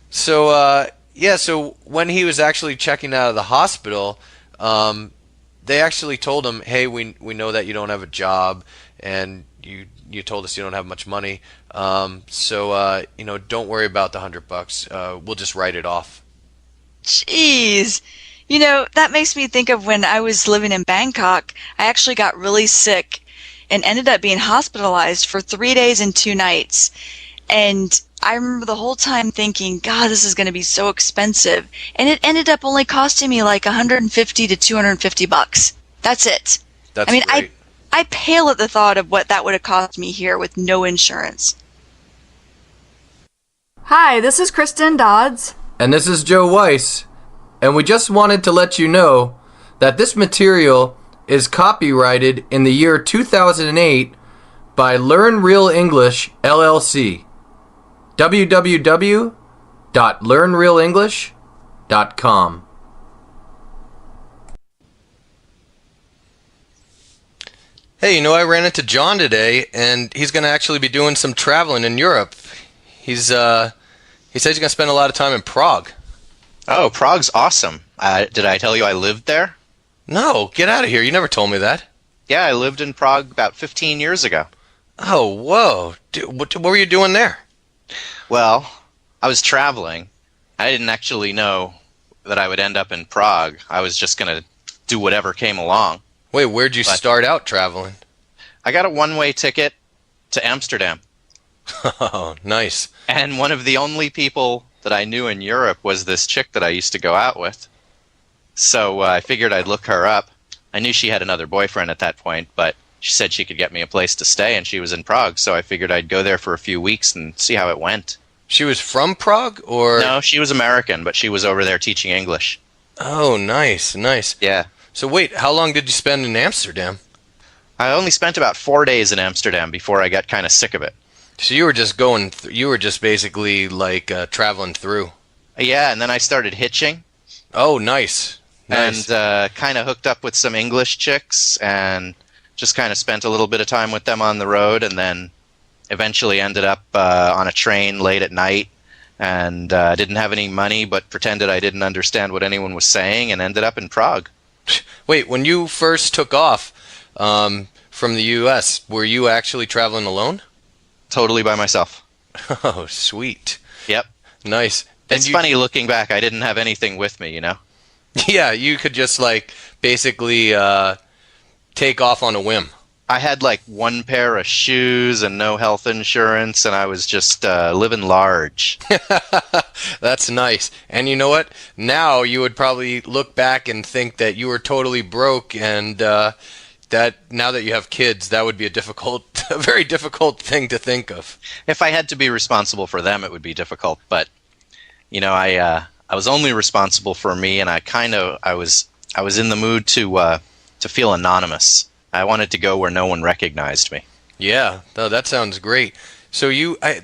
So, so when he was actually checking out of the hospital, they actually told him, hey, we know that you don't have a job, and you told us you don't have much money, so, you know, don't worry about the $100. We'll just write it off. Jeez. You know, that makes me think of when I was living in Bangkok. I actually got really sick and ended up being hospitalized for 3 days and 2 nights. And I remember the whole time thinking, God, this is going to be so expensive. And it ended up only costing me like $150 to $250. That's it. That's great. I pale at the thought of what that would have cost me here with no insurance. Hi, this is Kristen Dodds. And this is Joe Weiss. And we just wanted to let you know that this material is copyrighted in the year 2008 by Learn Real English, LLC. www.learnrealenglish.com. Hey, you know, I ran into John today, and he's going to actually be doing some traveling in Europe. He says he's going to spend a lot of time in Prague. Oh, Prague's awesome. Did I tell you I lived there? No, get out of here. You never told me that. Yeah, I lived in Prague about 15 years ago. Oh, whoa. Dude, what were you doing there? Well, I was traveling. I didn't actually know that I would end up in Prague. I was just going to do whatever came along. Wait, where'd you start out traveling? I got a one-way ticket to Amsterdam. Oh, nice. And one of the only people that I knew in Europe was this chick that I used to go out with. So I figured I'd look her up. I knew she had another boyfriend at that point, but she said she could get me a place to stay, and she was in Prague, so I figured I'd go there for a few weeks and see how it went. She was from Prague, or? No, she was American, but she was over there teaching English. Oh, nice, nice. Yeah. So wait, how long did you spend in Amsterdam? I only spent about 4 days in Amsterdam before I got kind of sick of it. So you were just going, you were just basically like traveling through. Yeah, and then I started hitching. Oh, nice. Nice. And kind of hooked up with some English chicks and just kind of spent a little bit of time with them on the road, and then eventually ended up on a train late at night and didn't have any money but pretended I didn't understand what anyone was saying and ended up in Prague. Wait, when you first took off from the U.S., were you actually traveling alone? Totally by myself. Oh, sweet. Yep. Nice. It's funny looking back. I didn't have anything with me, you know? Yeah, you could just like basically take off on a whim. I had like one pair of shoes and no health insurance, and I was just living large. That's nice. And you know what? Now you would probably look back and think that you were totally broke, and that now that you have kids, that would be a very difficult thing to think of. If I had to be responsible for them, it would be difficult. But you know, I was only responsible for me, and I was in the mood to feel anonymous. I wanted to go where no one recognized me. Yeah, no, that sounds great. So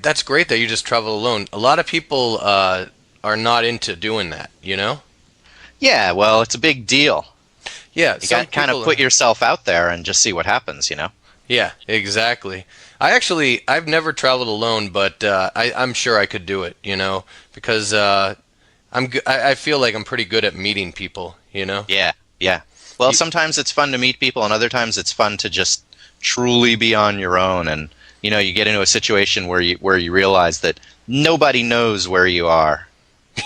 that's great that you just travel alone. A lot of people are not into doing that, you know? Yeah, well, it's a big deal. Yeah, you got to kind of put yourself out there and just see what happens, you know? Yeah, exactly. I've never traveled alone, but I'm sure I could do it, you know, because I feel like I'm pretty good at meeting people, you know? Yeah, yeah. Well, sometimes it's fun to meet people, and other times it's fun to just truly be on your own. And you know, you get into a situation where you realize that nobody knows where you are,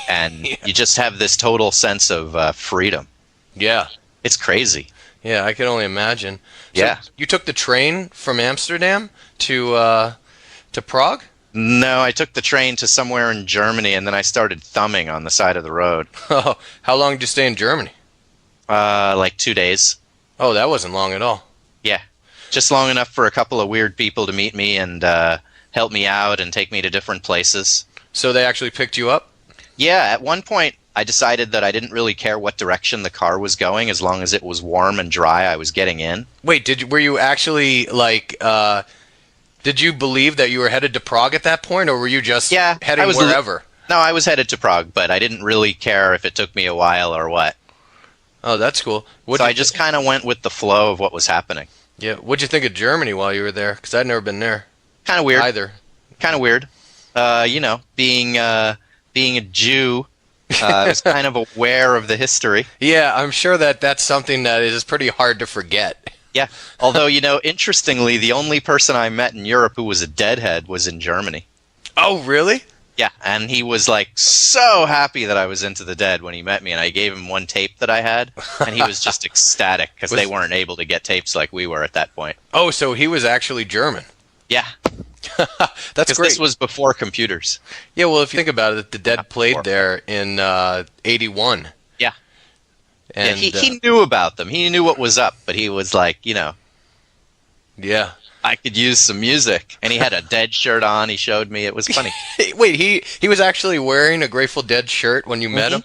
and you just have this total sense of freedom. Yeah, it's crazy. Yeah, I can only imagine. So yeah, you took the train from Amsterdam to Prague? No, I took the train to somewhere in Germany, and then I started thumbing on the side of the road. Oh, how long did you stay in Germany? Like 2 days. Oh, that wasn't long at all. Yeah, just long enough for a couple of weird people to meet me and help me out and take me to different places. So they actually picked you up? Yeah, at one point I decided that I didn't really care what direction the car was going as long as it was warm and dry. I was getting in. Wait, were you actually like did you believe that you were headed to Prague at that point, or were you just heading wherever? No, I was headed to Prague, but I didn't really care if it took me a while or what. Oh, that's cool. So I just kind of went with the flow of what was happening. Yeah. What'd you think of Germany while you were there? Because I'd never been there. Kind of weird. Either. Kind of weird. You know, being a Jew, I was kind of aware of the history. Yeah, I'm sure that's something that is pretty hard to forget. Yeah. Although, you know, interestingly, the only person I met in Europe who was a deadhead was in Germany. Oh, really? Yeah, and he was like so happy that I was into the Dead when he met me, and I gave him one tape that I had, and he was just ecstatic because they weren't able to get tapes like we were at that point. Oh, so he was actually German. Yeah. That's great. This was before computers. Yeah, well, if you think about it, the Dead played there in 81. Yeah. And he knew about them. He knew what was up, but he was like, you know. Yeah. I could use some music. And he had a Dead shirt on. He showed me. It was funny. Wait, he was actually wearing a Grateful Dead shirt when you met him?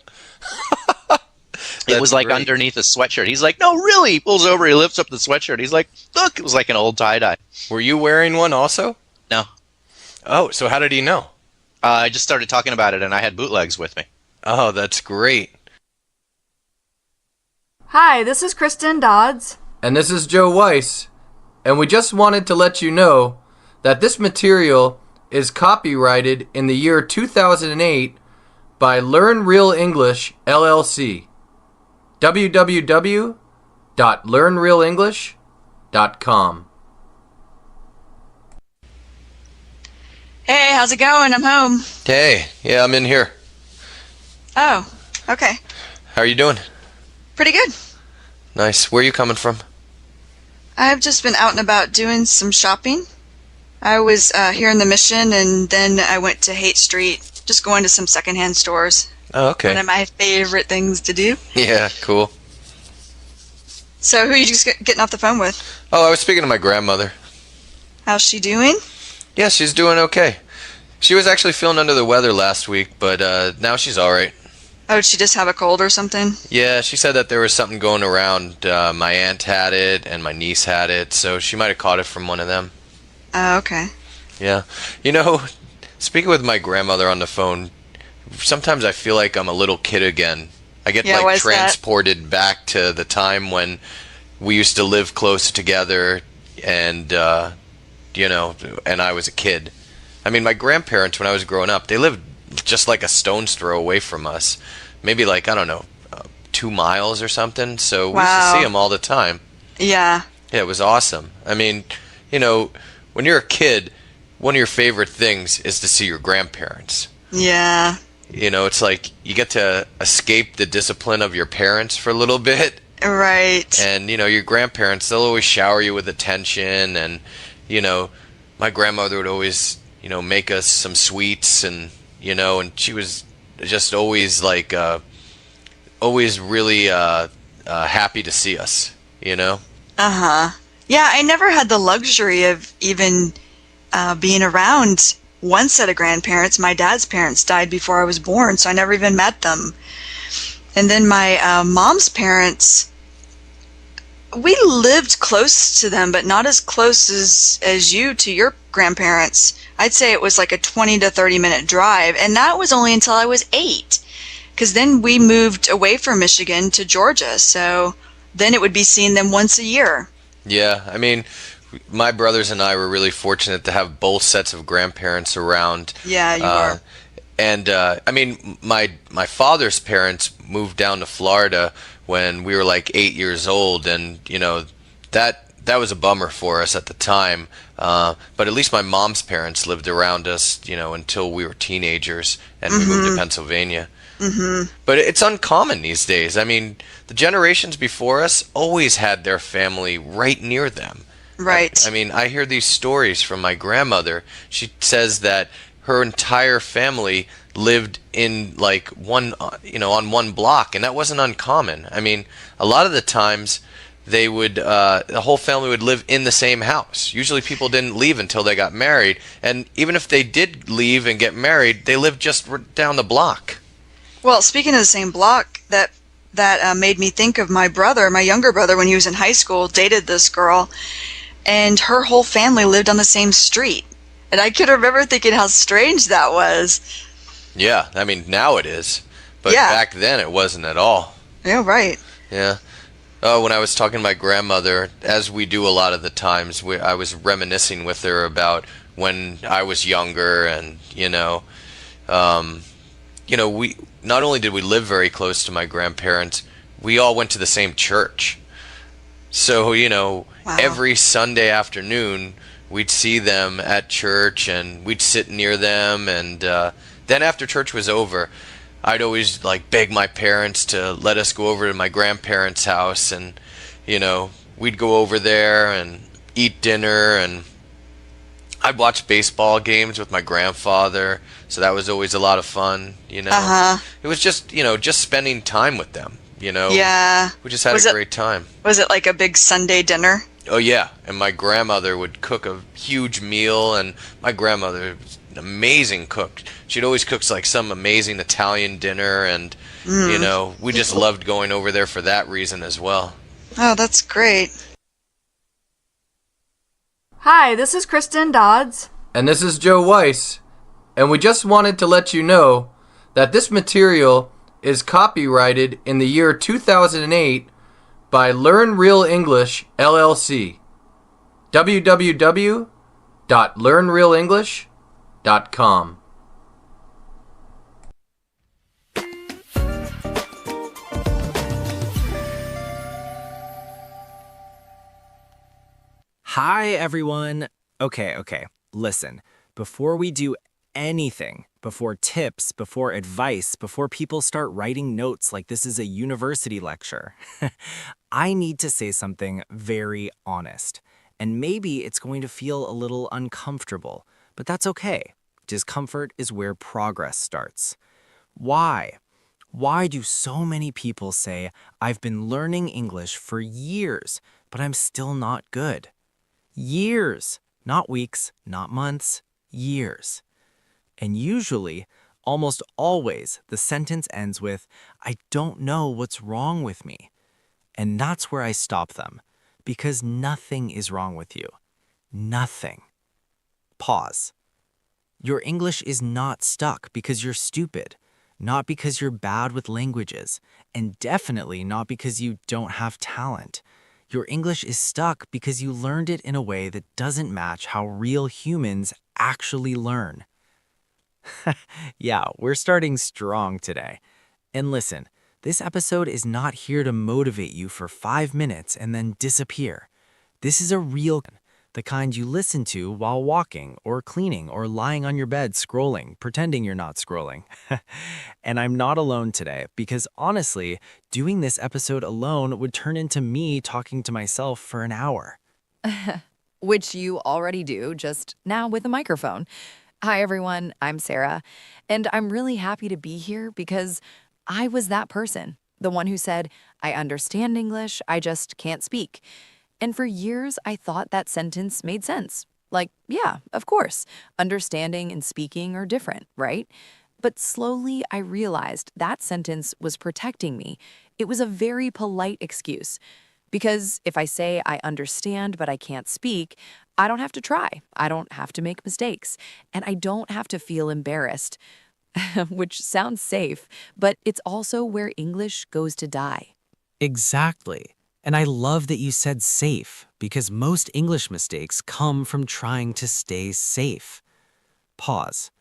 It was like underneath a sweatshirt. He's like, no, really? He pulls over. He lifts up the sweatshirt. He's like, look. It was like an old tie-dye. Were you wearing one also? No. Oh, so how did he know? I just started talking about it, and I had bootlegs with me. Oh, that's great. Hi, this is Kristen Dodds. And this is Joe Weiss. And we just wanted to let you know that this material is copyrighted in the year 2008 by Learn Real English, LLC. www.learnrealenglish.com. Hey, how's it going? I'm home. Hey, yeah, I'm in here. Oh, okay. How are you doing? Pretty good. Nice. Where are you coming from? I've just been out and about doing some shopping. I was here in the Mission, and then I went to Haight Street, just going to some secondhand stores. Oh, okay. One of my favorite things to do. Yeah, cool. So who are you just getting off the phone with? Oh, I was speaking to my grandmother. How's she doing? Yeah, she's doing okay. She was actually feeling under the weather last week, but now she's all right. Oh, did she just have a cold or something? Yeah, she said that there was something going around. My aunt had it, and my niece had it, so she might have caught it from one of them. Oh, okay. Yeah. You know, speaking with my grandmother on the phone, sometimes I feel like I'm a little kid again. I get Yeah, why is that? transported back to the time when we used to live close together and and I was a kid. I mean, my grandparents, when I was growing up, they lived just like a stone's throw away from us. Maybe like, I don't know, 2 miles or something. So we used to see them all the time. Yeah. Yeah, it was awesome. I mean, when you're a kid, one of your favorite things is to see your grandparents. Yeah. It's like you get to escape the discipline of your parents for a little bit. Right. And, your grandparents, they'll always shower you with attention. And, my grandmother would always, make us some sweets and she was just always like, always really happy to see us, Uh-huh. Yeah, I never had the luxury of even being around one set of grandparents. My dad's parents died before I was born, so I never even met them. And then my mom's parents, we lived close to them, but not as close as you to your grandparents. I'd say it was like a 20 to 30-minute drive, and that was only until I was 8, because then we moved away from Michigan to Georgia, so then it would be seeing them once a year. Yeah, I mean, my brothers and I were really fortunate to have both sets of grandparents around. Yeah, you are. And I mean, my father's parents moved down to Florida when we were like 8 years old, and that was a bummer for us at the time. But at least my mom's parents lived around us, until we were teenagers, and we moved to Pennsylvania. Mm-hmm. But it's uncommon these days. I mean, the generations before us always had their family right near them. Right. I mean, I hear these stories from my grandmother. She says that her entire family lived in like one, on one block, and that wasn't uncommon. I mean, a lot of the times they would, the whole family would live in the same house. Usually people didn't leave until they got married, and even if they did leave and get married, they lived just down the block. Well, speaking of the same block, that made me think of my brother, my younger brother, when he was in high school, dated this girl, and her whole family lived on the same street. And I could remember thinking how strange that was. Yeah, I mean, now it is. But Yeah. back then it wasn't at all. Yeah, right. Yeah. Oh, when I was talking to my grandmother, as we do a lot of the times, I was reminiscing with her about when I was younger, and we not only did we live very close to my grandparents, we all went to the same church. So, Wow. every Sunday afternoon, we'd see them at church, and we'd sit near them, and then after church was over, I'd always like beg my parents to let us go over to my grandparents' house, and we'd go over there and eat dinner, and I'd watch baseball games with my grandfather, so that was always a lot of fun. Uh-huh. It was just just spending time with them. Yeah. We just had Was a it- great time. Was it like a big Sunday dinner? Oh yeah, and my grandmother would cook a huge meal, and my grandmother was an amazing cook. She'd always cook like some amazing Italian dinner, and we just loved going over there for that reason as well. Oh, that's great. Hi, this is Kristen Dodds. And this is Joe Weiss, and we just wanted to let you know that this material is copyrighted in the year 2008 by Learn Real English, LLC. www.learnrealenglish.com. Hi, everyone. Okay. Listen, before we do anything, before tips, before advice, before people start writing notes like this is a university lecture, I need to say something very honest. And maybe it's going to feel a little uncomfortable, but that's okay. Discomfort is where progress starts. Why? Why do so many people say, I've been learning English for years, but I'm still not good? Years, not weeks, not months, years. And usually, almost always, the sentence ends with, I don't know what's wrong with me. And that's where I stop them, because nothing is wrong with you. Nothing. Pause. Your English is not stuck because you're stupid, not because you're bad with languages, and definitely not because you don't have talent. Your English is stuck because you learned it in a way that doesn't match how real humans actually learn. Yeah, we're starting strong today. And listen, this episode is not here to motivate you for 5 minutes and then disappear. This is a real, the kind you listen to while walking or cleaning or lying on your bed scrolling, pretending you're not scrolling. And I'm not alone today because honestly, doing this episode alone would turn into me talking to myself for an hour. Which you already do, just now with a microphone. Hi, everyone. I'm Sarah, and I'm really happy to be here because I was that person, the one who said, I understand English, I just can't speak. And for years, I thought that sentence made sense. Like, yeah, of course, understanding and speaking are different, right? But slowly, I realized that sentence was protecting me. It was a very polite excuse. Because if I say I understand but I can't speak, I don't have to try. I don't have to make mistakes. And I don't have to feel embarrassed, which sounds safe, but it's also where English goes to die. Exactly. And I love that you said safe, because most English mistakes come from trying to stay safe. Pause.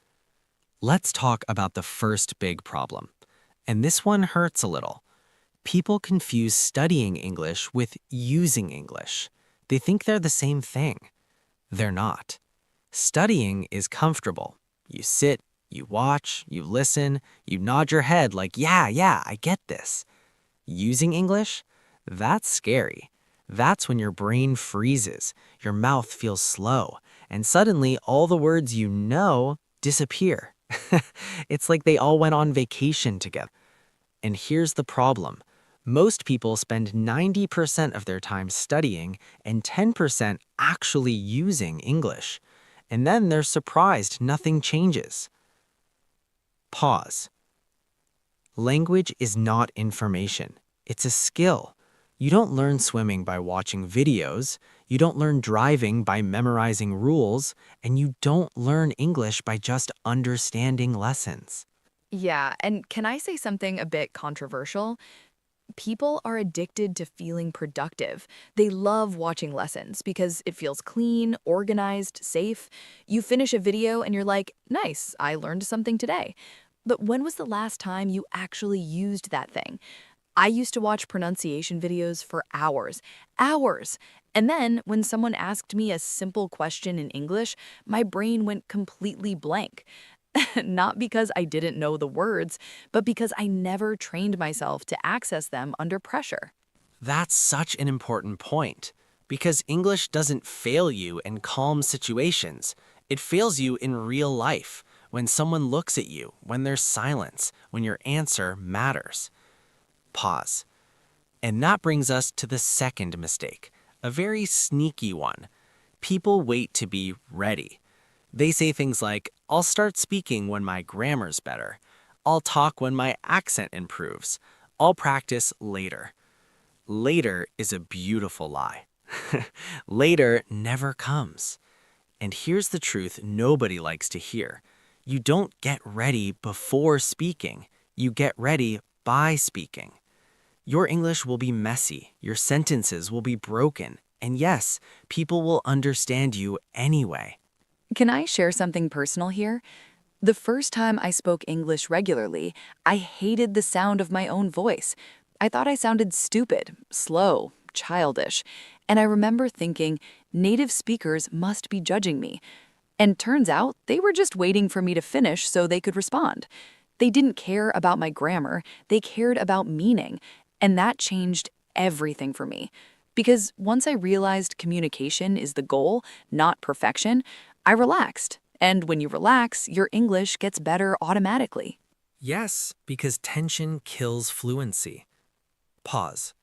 Let's talk about the first big problem. And this one hurts a little. People confuse studying English with using English. They think they're the same thing. They're not. Studying is comfortable. You sit, you watch, you listen, you nod your head like, yeah, I get this. Using English? That's scary. That's when your brain freezes, your mouth feels slow, and suddenly all the words you know disappear. It's like they all went on vacation together. And here's the problem. Most people spend 90% of their time studying and 10% actually using English. And then they're surprised nothing changes. Pause. Language is not information. It's a skill. You don't learn swimming by watching videos, you don't learn driving by memorizing rules, and you don't learn English by just understanding lessons. Yeah, and can I say something a bit controversial? People are addicted to feeling productive. They love watching lessons because it feels clean, organized, safe. You finish a video and you're like, nice, I learned something today. But when was the last time you actually used that thing? I used to watch pronunciation videos for hours, hours. And then when someone asked me a simple question in English, my brain went completely blank. Not because I didn't know the words, but because I never trained myself to access them under pressure. That's such an important point, because English doesn't fail you in calm situations. It fails you in real life, when someone looks at you, when there's silence, when your answer matters. Pause. And that brings us to the second mistake, a very sneaky one. People wait to be ready. They say things like, I'll start speaking when my grammar's better. I'll talk when my accent improves. I'll practice later. Later is a beautiful lie. Later never comes. And here's the truth nobody likes to hear. You don't get ready before speaking. You get ready by speaking. Your English will be messy. Your sentences will be broken. And yes, people will understand you anyway. Can I share something personal here? The first time I spoke English regularly, I hated the sound of my own voice. I thought I sounded stupid, slow, childish. And I remember thinking, native speakers must be judging me. And turns out they were just waiting for me to finish so they could respond. They didn't care about my grammar, they cared about meaning. And that changed everything for me. Because once I realized communication is the goal, not perfection, I relaxed. And when you relax, your English gets better automatically. Yes, because tension kills fluency. Pause.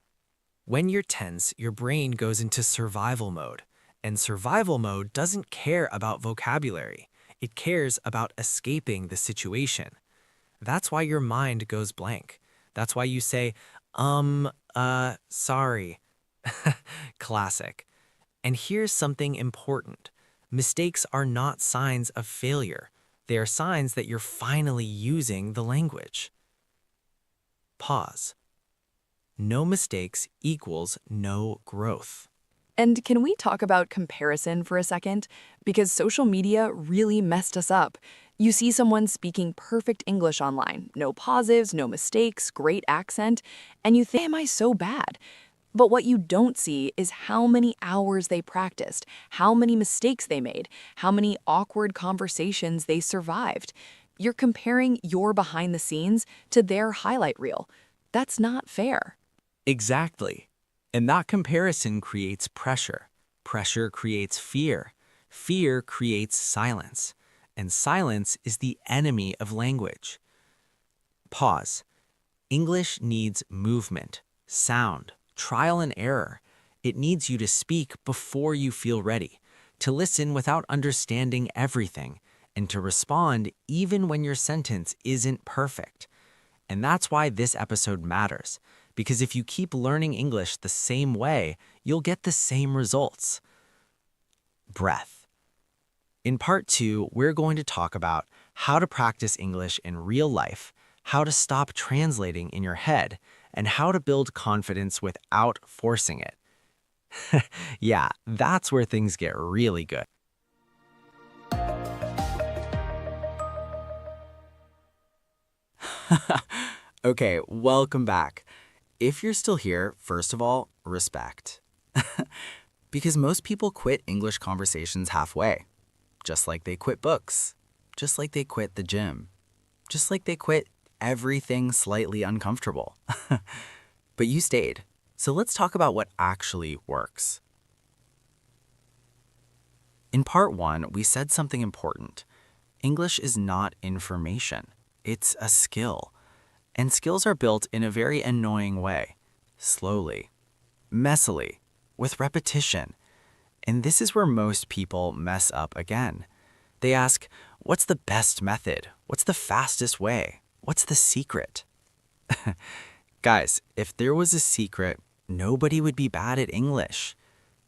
When you're tense, your brain goes into survival mode. And survival mode doesn't care about vocabulary. It cares about escaping the situation. That's why your mind goes blank. That's why you say, sorry. Classic. And here's something important. Mistakes are not signs of failure. They are signs that you're finally using the language. Pause. No mistakes equals no growth. And can we talk about comparison for a second? Because social media really messed us up. You see someone speaking perfect English online, no pauses, no mistakes, great accent, and you think, am I so bad? But what you don't see is how many hours they practiced, how many mistakes they made, how many awkward conversations they survived. You're comparing your behind the scenes to their highlight reel. That's not fair. Exactly. And that comparison creates pressure. Pressure creates fear. Fear creates silence. And silence is the enemy of language. Pause. English needs movement, sound, trial and error. It needs you to speak before you feel ready, to listen without understanding everything, and to respond even when your sentence isn't perfect. And that's why this episode matters, because if you keep learning English the same way, you'll get the same results. Breath. In part 2, we're going to talk about how to practice English in real life, how to stop translating in your head, and how to build confidence without forcing it. Yeah, that's where things get really good. Okay, welcome back. If you're still here, first of all, respect. Because most people quit English conversations halfway, just like they quit books, just like they quit the gym, just like they quit everything slightly uncomfortable. But you stayed. So let's talk about what actually works. In part 1, we said something important. English is not information. It's a skill. And skills are built in a very annoying way. Slowly. Messily. With repetition. And this is where most people mess up again. They ask, what's the best method? What's the fastest way? What's the secret? Guys, if there was a secret, nobody would be bad at English.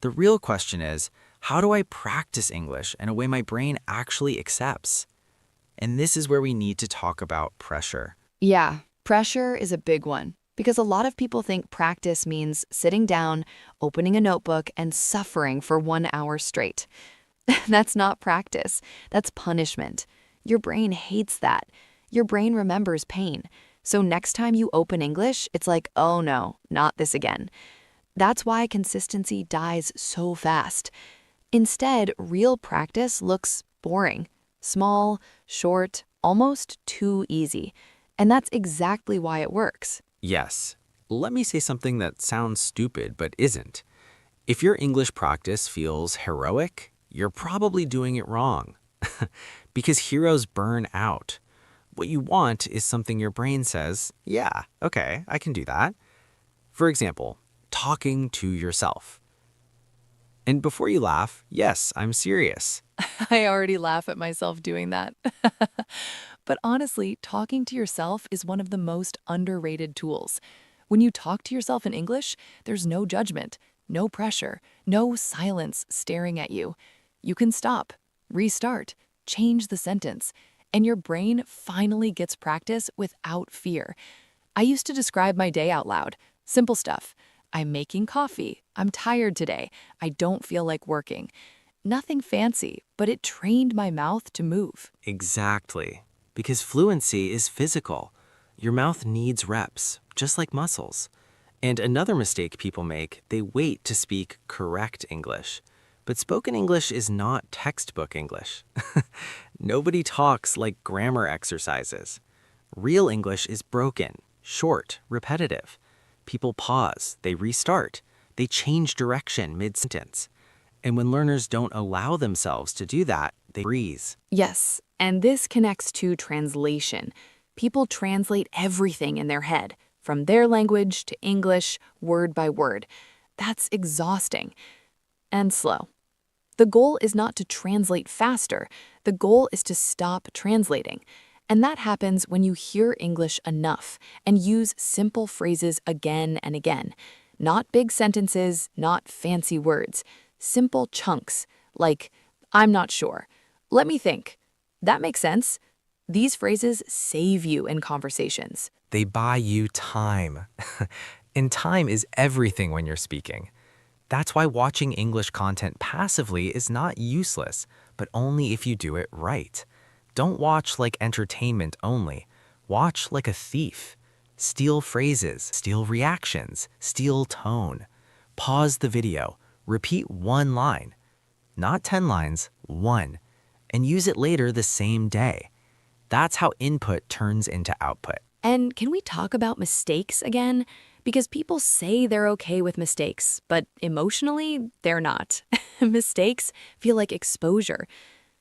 The real question is, how do I practice English in a way my brain actually accepts? And this is where we need to talk about pressure. Yeah, pressure is a big one because a lot of people think practice means sitting down, opening a notebook, and suffering for 1 hour straight. That's not practice. That's punishment. Your brain hates that. Your brain remembers pain. So next time you open English, it's like, oh no, not this again. That's why consistency dies so fast. Instead, real practice looks boring, small, short, almost too easy. And that's exactly why it works. Yes. Let me say something that sounds stupid but isn't. If your English practice feels heroic, you're probably doing it wrong. Because heroes burn out. What you want is something your brain says, yeah, okay, I can do that. For example, talking to yourself. And before you laugh, yes, I'm serious. I already laugh at myself doing that. But honestly, talking to yourself is one of the most underrated tools. When you talk to yourself in English, there's no judgment, no pressure, no silence staring at you. You can stop, restart, change the sentence, and your brain finally gets practice without fear. I used to describe my day out loud. Simple stuff. I'm making coffee. I'm tired today. I don't feel like working. Nothing fancy, but it trained my mouth to move. Exactly. Because fluency is physical. Your mouth needs reps, just like muscles. And another mistake people make, they wait to speak correct English. But spoken English is not textbook English. Nobody talks like grammar exercises. Real English is broken, short, repetitive. People pause, they restart, they change direction mid-sentence. And when learners don't allow themselves to do that, they freeze. Yes, and this connects to translation. People translate everything in their head, from their language to English, word by word. That's exhausting and slow. The goal is not to translate faster. The goal is to stop translating. And that happens when you hear English enough and use simple phrases again and again. Not big sentences, not fancy words. Simple chunks, like, I'm not sure. Let me think. That makes sense. These phrases save you in conversations. They buy you time. And time is everything when you're speaking. That's why watching English content passively is not useless, but only if you do it right. Don't watch like entertainment only. Watch like a thief. Steal phrases, steal reactions, steal tone. Pause the video. Repeat one line. Not 10 lines, one. And use it later the same day. That's how input turns into output. And can we talk about mistakes again? Because people say they're okay with mistakes, but emotionally, they're not. Mistakes feel like exposure.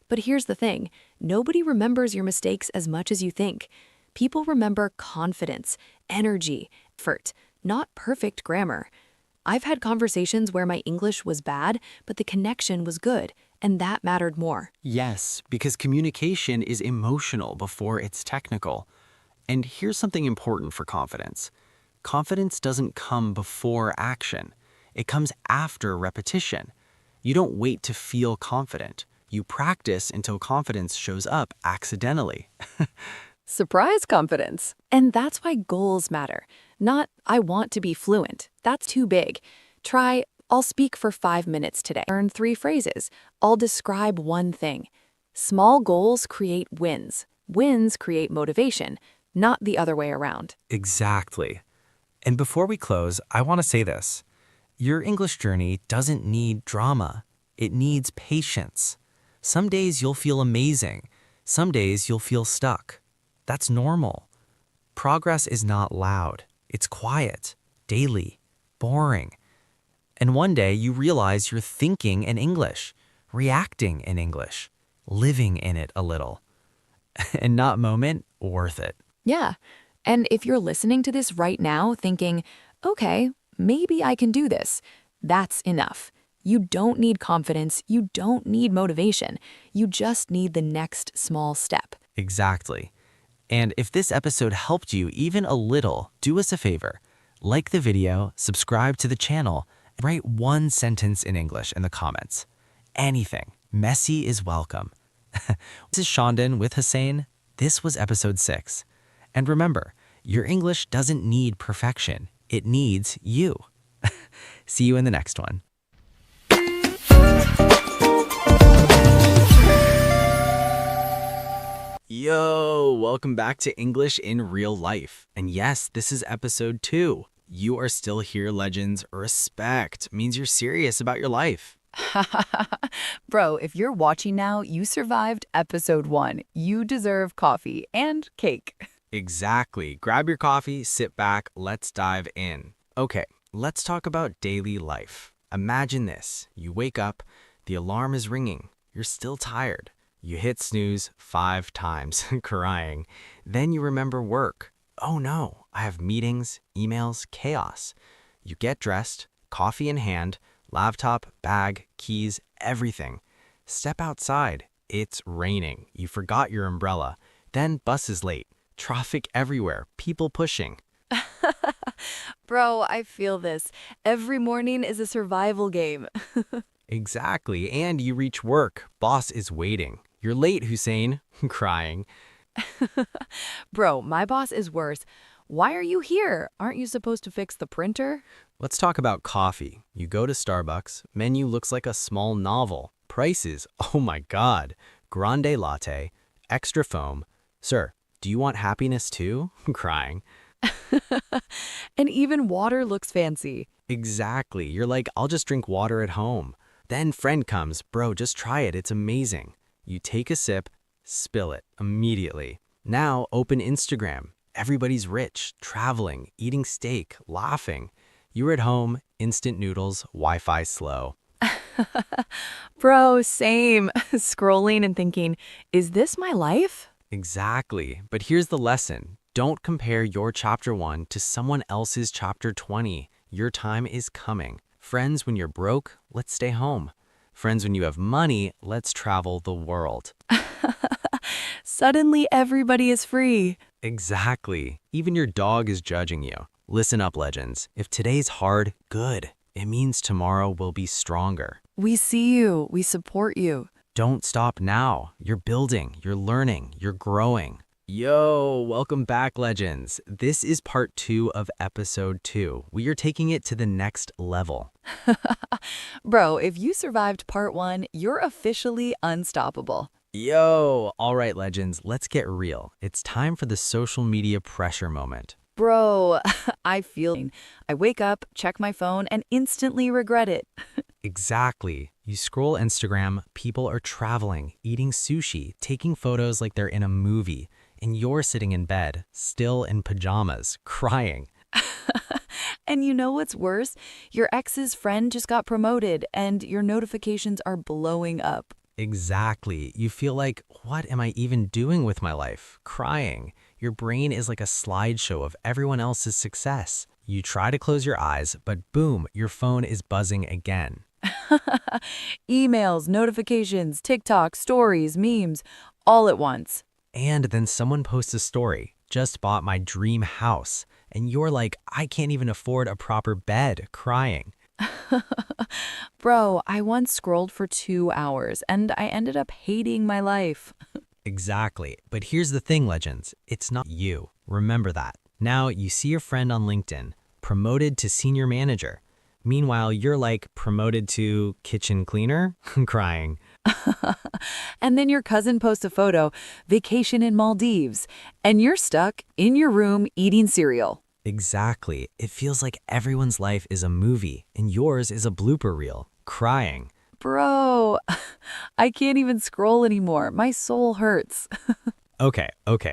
But here's the thing, nobody remembers your mistakes as much as you think. People remember confidence, energy, effort, not perfect grammar. I've had conversations where my English was bad, but the connection was good, and that mattered more. Yes, because communication is emotional before it's technical. And here's something important for confidence. Confidence doesn't come before action. It comes after repetition. You don't wait to feel confident. You practice until confidence shows up accidentally. Surprise confidence. And that's why goals matter. Not, I want to be fluent. That's too big. Try, I'll speak for 5 minutes today. Learn 3 phrases. I'll describe one thing. Small goals create wins. Wins create motivation, not the other way around. Exactly. And before we close, I want to say this. Your English journey doesn't need drama. It needs patience. Some days you'll feel amazing. Some days you'll feel stuck. That's normal. Progress is not loud. It's quiet, daily, boring. And one day you realize you're thinking in English, reacting in English, living in it a little. And not moment, worth it. Yeah. And if you're listening to this right now thinking, okay, maybe I can do this, that's enough. You don't need confidence. You don't need motivation. You just need the next small step. Exactly. And if this episode helped you even a little, do us a favor. Like the video, subscribe to the channel, and write one sentence in English in the comments. Anything. Messy is welcome. This is Shandon with Hussain. This was episode 6. And remember, your English doesn't need perfection. It needs you. See you in the next one. Yo, welcome back to English in Real Life. And yes, this is episode 2. You are still here, legends. Respect means you're serious about your life. Bro, if you're watching now, you survived episode 1. You deserve coffee and cake. Exactly. Grab your coffee, sit back, let's dive in. Okay, let's talk about daily life. Imagine this. You wake up, the alarm is ringing, you're still tired. You hit snooze 5 times, crying. Then you remember work. Oh no, I have meetings, emails, chaos. You get dressed, coffee in hand, laptop, bag, keys, everything. Step outside. It's raining. You forgot your umbrella. Then bus is late. Traffic everywhere. People pushing. Bro, I feel this. Every morning is a survival game. Exactly. And you reach work. Boss is waiting. You're late, Hussain. Crying. Bro, my boss is worse. Why are you here? Aren't you supposed to fix the printer? Let's talk about coffee. You go to Starbucks. Menu looks like a small novel. Prices, oh my God. Grande latte, extra foam. Sir, do you want happiness too? Crying. And even water looks fancy. Exactly. You're like, I'll just drink water at home. Then friend comes. Bro, just try it. It's amazing. You take a sip, spill it immediately. Now open Instagram. Everybody's rich, traveling, eating steak, laughing. You're at home, instant noodles, Wi-Fi slow. Bro, same. Scrolling and thinking, is this my life? Exactly. But here's the lesson. Don't compare your chapter 1 to someone else's chapter 20. Your time is coming. Friends, when you're broke, let's stay home. Friends, when you have money, let's travel the world. Suddenly everybody is free. Exactly. Even your dog is judging you. Listen up, legends. If today's hard, good. It means tomorrow will be stronger. We see you. We support you. Don't stop now. You're building, you're learning, you're growing. Yo, welcome back, legends. This is part 2 of episode 2. We are taking it to the next level. Bro, if you survived part 1, you're officially unstoppable. Yo, all right, legends, let's get real. It's time for the social media pressure moment. Bro, I wake up, check my phone, and instantly regret it. Exactly. You scroll Instagram, people are traveling, eating sushi, taking photos like they're in a movie, and you're sitting in bed, still in pajamas, crying. And you know what's worse? Your ex's friend just got promoted, and your notifications are blowing up. Exactly. You feel like, what am I even doing with my life? Crying. Your brain is like a slideshow of everyone else's success. You try to close your eyes, but boom, your phone is buzzing again. Emails, notifications, TikTok, stories, memes, all at once. And then someone posts a story, just bought my dream house, and you're like, I can't even afford a proper bed, crying. Bro, I once scrolled for 2 hours, and I ended up hating my life. Exactly. But here's the thing, legends. It's not you. Remember that. Now you see your friend on LinkedIn, promoted to senior manager. Meanwhile, you're like promoted to kitchen cleaner, crying. And then your cousin posts a photo, vacation in Maldives, and you're stuck in your room eating cereal. Exactly. It feels like everyone's life is a movie and yours is a blooper reel, crying. Bro, I can't even scroll anymore. My soul hurts. Okay,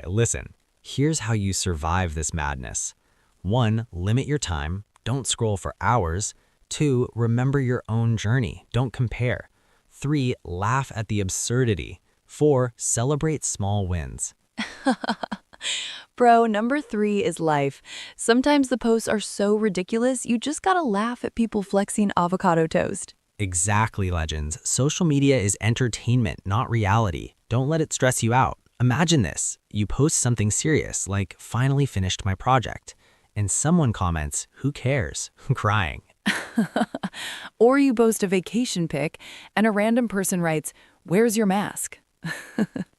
listen. Here's how you survive this madness. 1, limit your time. Don't scroll for hours. 2, remember your own journey. Don't compare. 3, laugh at the absurdity. 4, celebrate small wins. Bro, number 3 is life. Sometimes the posts are so ridiculous, you just gotta laugh at people flexing avocado toast. Exactly, legends. Social media is entertainment, not reality. Don't let it stress you out. Imagine this. You post something serious, like, finally finished my project. And someone comments, who cares? Crying. Or you post a vacation pic, and a random person writes, where's your mask?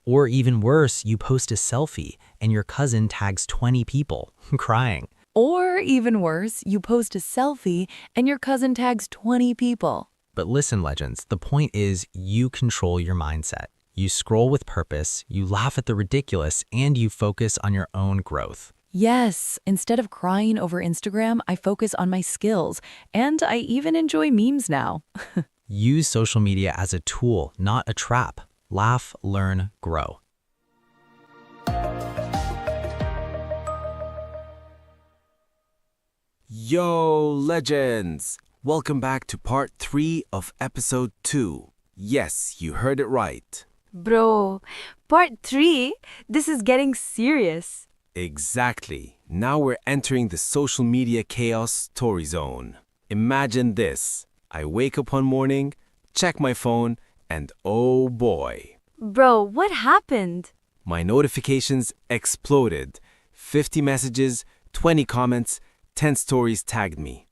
Or even worse, you post a selfie, and your cousin tags 20 people, crying. Or even worse, you post a selfie, and your cousin tags 20 people. But listen, legends, the point is you control your mindset. You scroll with purpose, you laugh at the ridiculous, and you focus on your own growth. Yes, instead of crying over Instagram, I focus on my skills, and I even enjoy memes now. Use social media as a tool, not a trap. Laugh, learn, grow. Yo, legends! Welcome back to part 3 of episode 2. Yes, you heard it right. Bro, part 3? This is getting serious. Exactly. Now we're entering the social media chaos story zone. Imagine this. I wake up one morning, check my phone, and oh boy. Bro, what happened? My notifications exploded. 50 messages, 20 comments, 10 stories tagged me.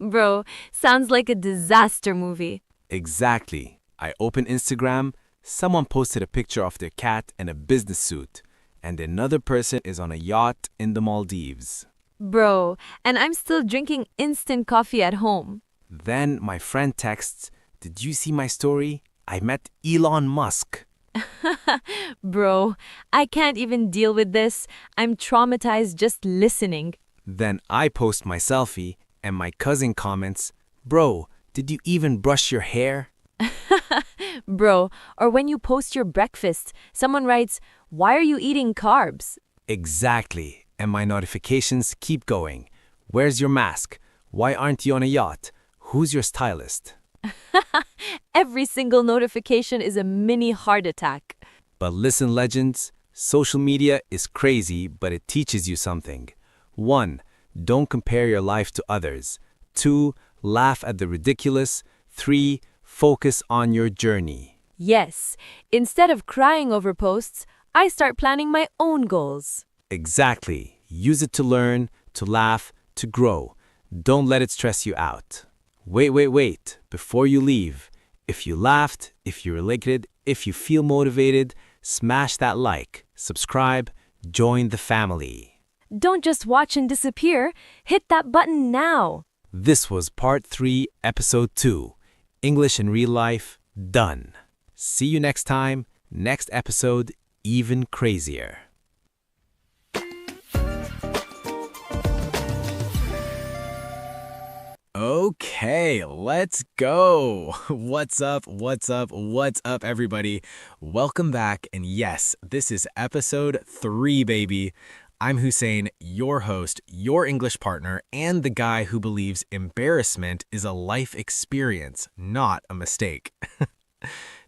Bro, sounds like a disaster movie. Exactly. I open Instagram, someone posted a picture of their cat in a business suit, and another person is on a yacht in the Maldives. Bro, and I'm still drinking instant coffee at home. Then my friend texts, "Did you see my story? I met Elon Musk." Bro, I can't even deal with this. I'm traumatized just listening. Then I post my selfie, and my cousin comments, "Bro, did you even brush your hair?" Bro, or when you post your breakfast, someone writes, why are you eating carbs? Exactly. And my notifications keep going. Where's your mask? Why aren't you on a yacht? Who's your stylist? Every single notification is a mini heart attack. But listen, legends, social media is crazy, but it teaches you something. 1, don't compare your life to others. 2, laugh at the ridiculous. 3. Focus on your journey. Yes, instead of crying over posts, I start planning my own goals. Exactly. Use it to learn, to laugh, to grow. Don't let it stress you out. Wait. Before you leave, if you laughed, if you related, if you feel motivated, smash that like, subscribe, join the family. Don't just watch and disappear. Hit that button now. This was part 3, episode 2. English in real life, done. See you next time, next episode, even crazier. Okay, let's go. What's up, everybody? Welcome back, and yes, this is episode 3, baby. I'm Hussain, your host, your English partner, and the guy who believes embarrassment is a life experience, not a mistake.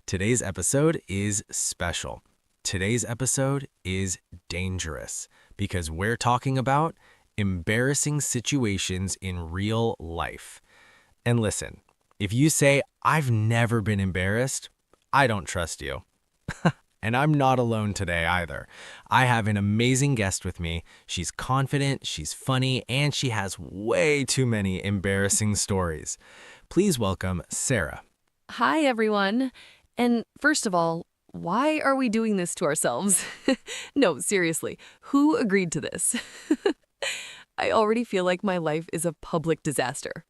Today's episode is special. Today's episode is dangerous because we're talking about embarrassing situations in real life. And listen, if you say, I've never been embarrassed, I don't trust you. And I'm not alone today either. I have an amazing guest with me. She's confident, she's funny, and she has way too many embarrassing stories. Please welcome Sarah. Hi, everyone. And first of all, why are we doing this to ourselves? No, seriously, who agreed to this? I already feel like my life is a public disaster.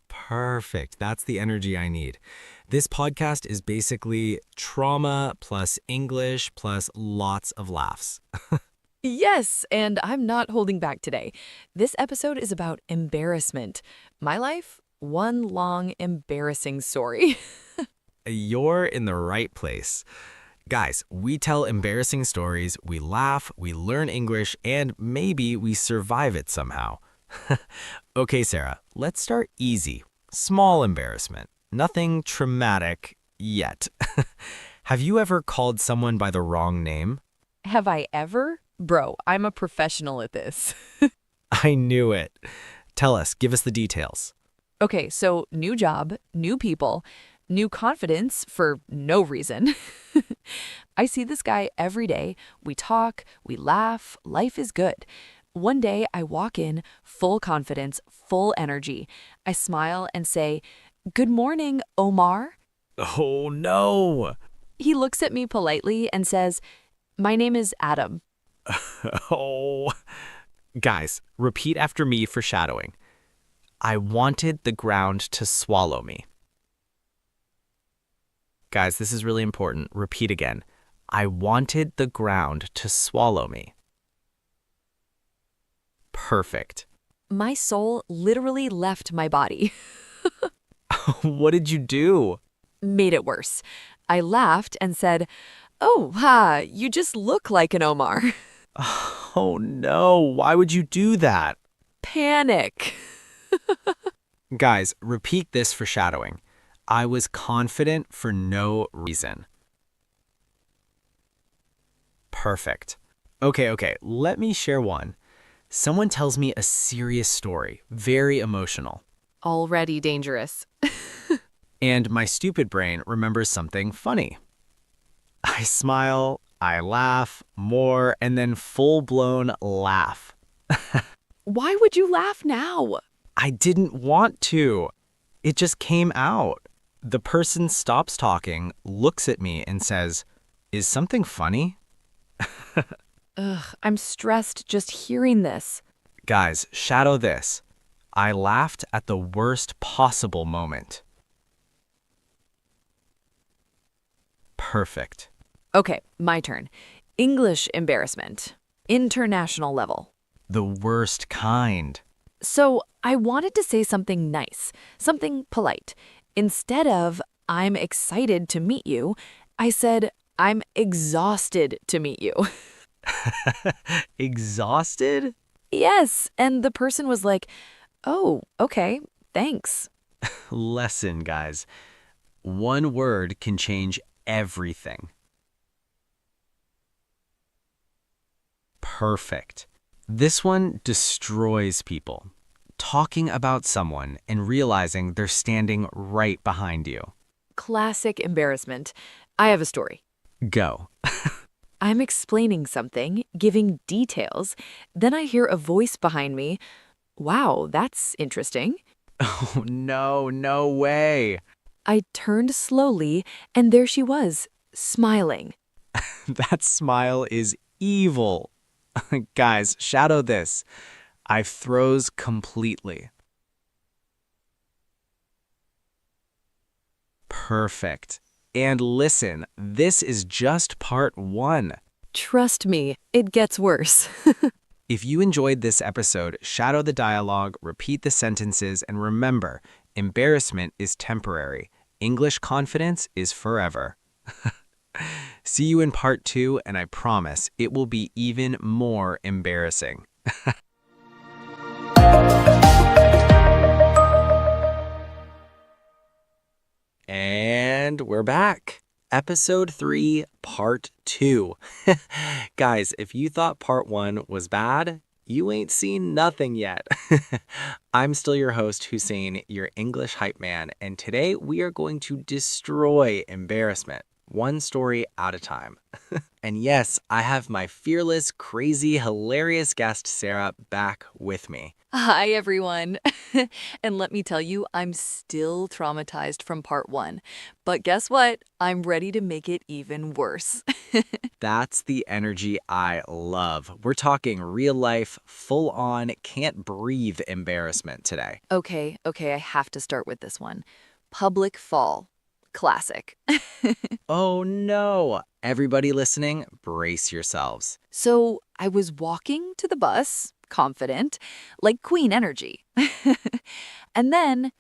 Perfect. That's the energy I need. This podcast is basically trauma plus English plus lots of laughs. Yes, and I'm not holding back today. This episode is about embarrassment. My life, one long embarrassing story. You're in the right place. Guys, we tell embarrassing stories, we laugh, we learn English, and maybe we survive it somehow. Okay, Sarah, let's start easy. Small embarrassment. Nothing traumatic yet. Have you ever called someone by the wrong name? Have I ever? Bro, I'm a professional at this. I knew it. Tell us, give us the details. Okay, so new job, new people, new confidence for no reason. I see this guy every day. We talk, we laugh, life is good. One day I walk in, full confidence, full energy. I smile and say, "Good morning, Omar." Oh no! He looks at me politely and says, "My name is Adam." Oh. Guys, repeat after me for shadowing. I wanted the ground to swallow me. Guys, this is really important. Repeat again. I wanted the ground to swallow me. Perfect. My soul literally left my body. What did you do? Made it worse. I laughed and said, "Oh, ha, you just look like an Omar." Oh no, why would you do that? Panic. Guys, repeat this for shadowing. I was confident for no reason. Perfect. Okay, let me share one. Someone tells me a serious story, very emotional. Already dangerous. And my stupid brain remembers something funny. I smile, I laugh, more, and then full-blown laugh. Why would you laugh now? I didn't want to. It just came out. The person stops talking, looks at me, and says, "Is something funny?" Ugh, I'm stressed just hearing this. Guys, shadow this. I laughed at the worst possible moment. Perfect. Okay, my turn. English embarrassment. International level. The worst kind. So I wanted to say something nice, something polite. Instead of, "I'm excited to meet you," I said, "I'm exhausted to meet you." Exhausted? Yes, and the person was like, "Oh, okay, thanks." Lesson, guys. One word can change everything. Perfect. This one destroys people. talking about someone and realizing they're standing right behind you. Classic embarrassment. I have a story. Go. I'm explaining something, giving details, then I hear a voice behind me. Wow, that's interesting. Oh, no, no way. I turned slowly, and there she was, smiling. That smile is evil. Guys, shadow this. I froze completely. Perfect. And listen, this is just part 1. Trust me, it gets worse. If you enjoyed this episode, shadow the dialogue, repeat the sentences, and remember, embarrassment is temporary. English confidence is forever. See you in part 2, and I promise it will be even more embarrassing. And we're back. Episode 3, Part 2. Guys, if you thought Part 1 was bad, you ain't seen nothing yet. I'm still your host, Hussain, your English hype man, and today we are going to destroy embarrassment, one story at a time. And yes, I have my fearless, crazy, hilarious guest, Sarah, back with me. Hi, everyone. And let me tell you, I'm still traumatized from part 1. But guess what? I'm ready to make it even worse. That's the energy I love. We're talking real life, full on, can't breathe embarrassment today. Okay, I have to start with this one. Public fall. Classic. Oh no! Everybody listening, brace yourselves. So I was walking to the bus, confident, like queen energy. And then,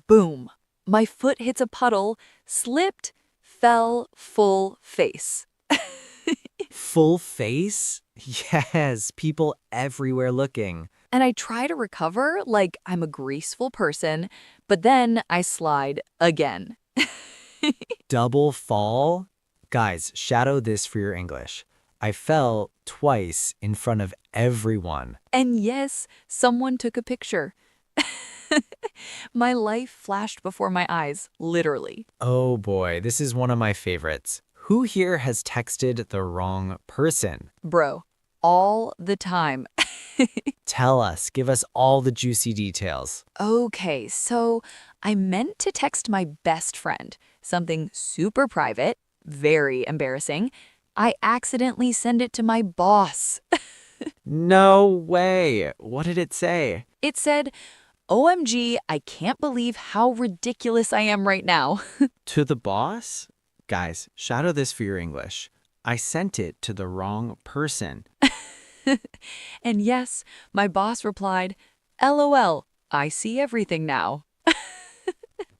boom, my foot hits a puddle, slipped, fell full face. Full face? Yes, people everywhere looking. And I try to recover like I'm a graceful person, but then I slide again. Double fall? Guys, shadow this for your English. I fell twice in front of everyone. And yes, someone took a picture. My life flashed before my eyes, literally. Oh boy, this is one of my favorites. Who here has texted the wrong person? Bro, all the time. Tell us, give us all the juicy details. Okay, so I meant to text my best friend, something super private, very embarrassing. I accidentally sent it to my boss. No way. What did it say? It said, OMG, I can't believe how ridiculous I am right now. To the boss? Guys, shadow this for your English. I sent it to the wrong person. And yes, my boss replied, LOL, I see everything now.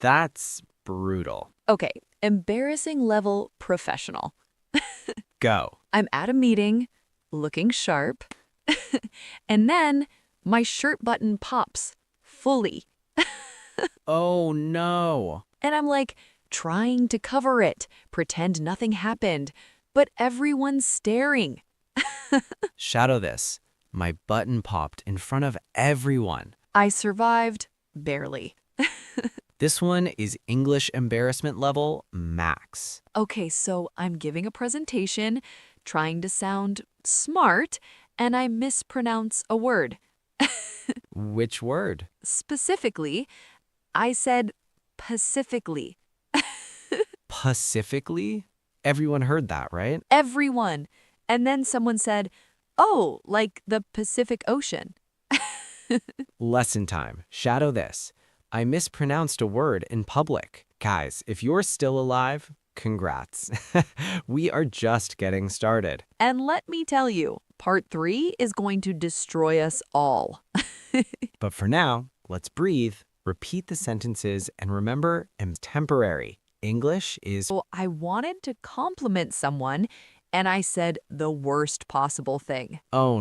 That's brutal. Okay, embarrassing level professional. Go. I'm at a meeting, looking sharp, and then my shirt button pops fully. Oh no. And I'm like trying to cover it, pretend nothing happened, but everyone's staring. Shadow this. My button popped in front of everyone. I survived, barely. This one is English embarrassment level max. Okay, so I'm giving a presentation, trying to sound smart, and I mispronounce a word. Which word? Specifically, I said pacifically. Pacifically? Everyone heard that, right? Everyone. And then someone said, oh, like the Pacific Ocean. Lesson time. Shadow this. I mispronounced a word in public. Guys, if you're still alive, congrats. We are just getting started. And let me tell you, part 3 is going to destroy us all. But for now, let's breathe, repeat the sentences, and remember, I'm temporary. English is... So I wanted to compliment someone, and I said the worst possible thing. Oh